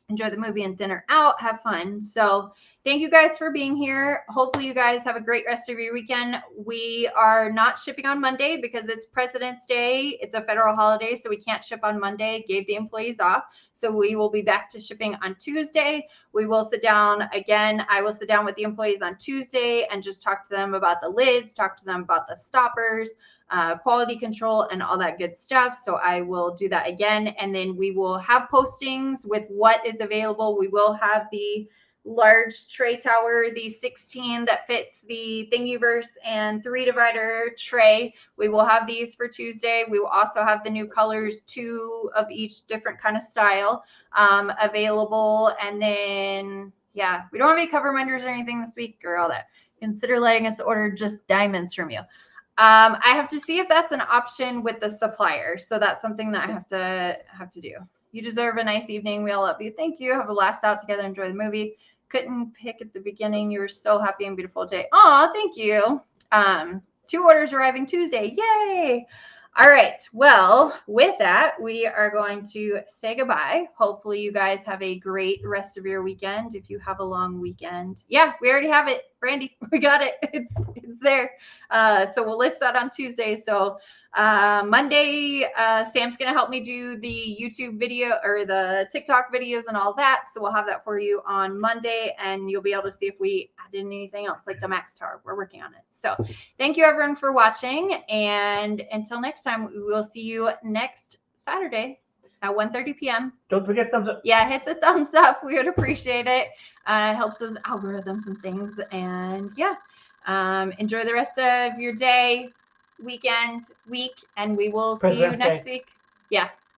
enjoy the movie and dinner out. Have fun. So thank you guys for being here. Hopefully you guys have a great rest of your weekend. We are not shipping on Monday because it's President's Day. It's a federal holiday, so we can't ship on Monday. Gave the employees off. So we will be back to shipping on Tuesday. We will sit down again. I will sit down with the employees on Tuesday and just talk to them about the lids, talk to them about the stoppers, quality control, and all that good stuff. So I will do that again. And then we will have postings with what is available. We will have the large tray tower, the 16 that fits the Thingiverse and 3 divider tray. We will have these for Tuesday. We will also have the new colors, 2 of each different kind of style available. And then, yeah, we don't have any cover minders or anything this week or all that. Consider letting us order just diamonds from you. I have to see if that's an option with the supplier. So that's something that I have to do. You deserve a nice evening. We all love you. Thank you. Have a blast out together. Enjoy the movie. Couldn't pick at the beginning. You were so happy and beautiful, Jay. Aw, thank you. 2 orders arriving Tuesday. Yay. All right. Well, with that, we are going to say goodbye. Hopefully you guys have a great rest of your weekend. If you have a long weekend. Yeah, we already have it. Brandy, we got it. It's there. So we'll list that on Tuesday. So Monday, Sam's going to help me do the YouTube video or the TikTok videos and all that. So we'll have that for you on Monday, and you'll be able to see if we added anything else like the Max Tower. We're working on it. So thank you everyone for watching. And until next time, we will see you next Saturday at 1:30 p.m. Don't forget thumbs up. Yeah, hit the thumbs up. We would appreciate it. It helps us algorithms and things. And yeah, enjoy the rest of your day, weekend, week, and we will see you next week. Yeah.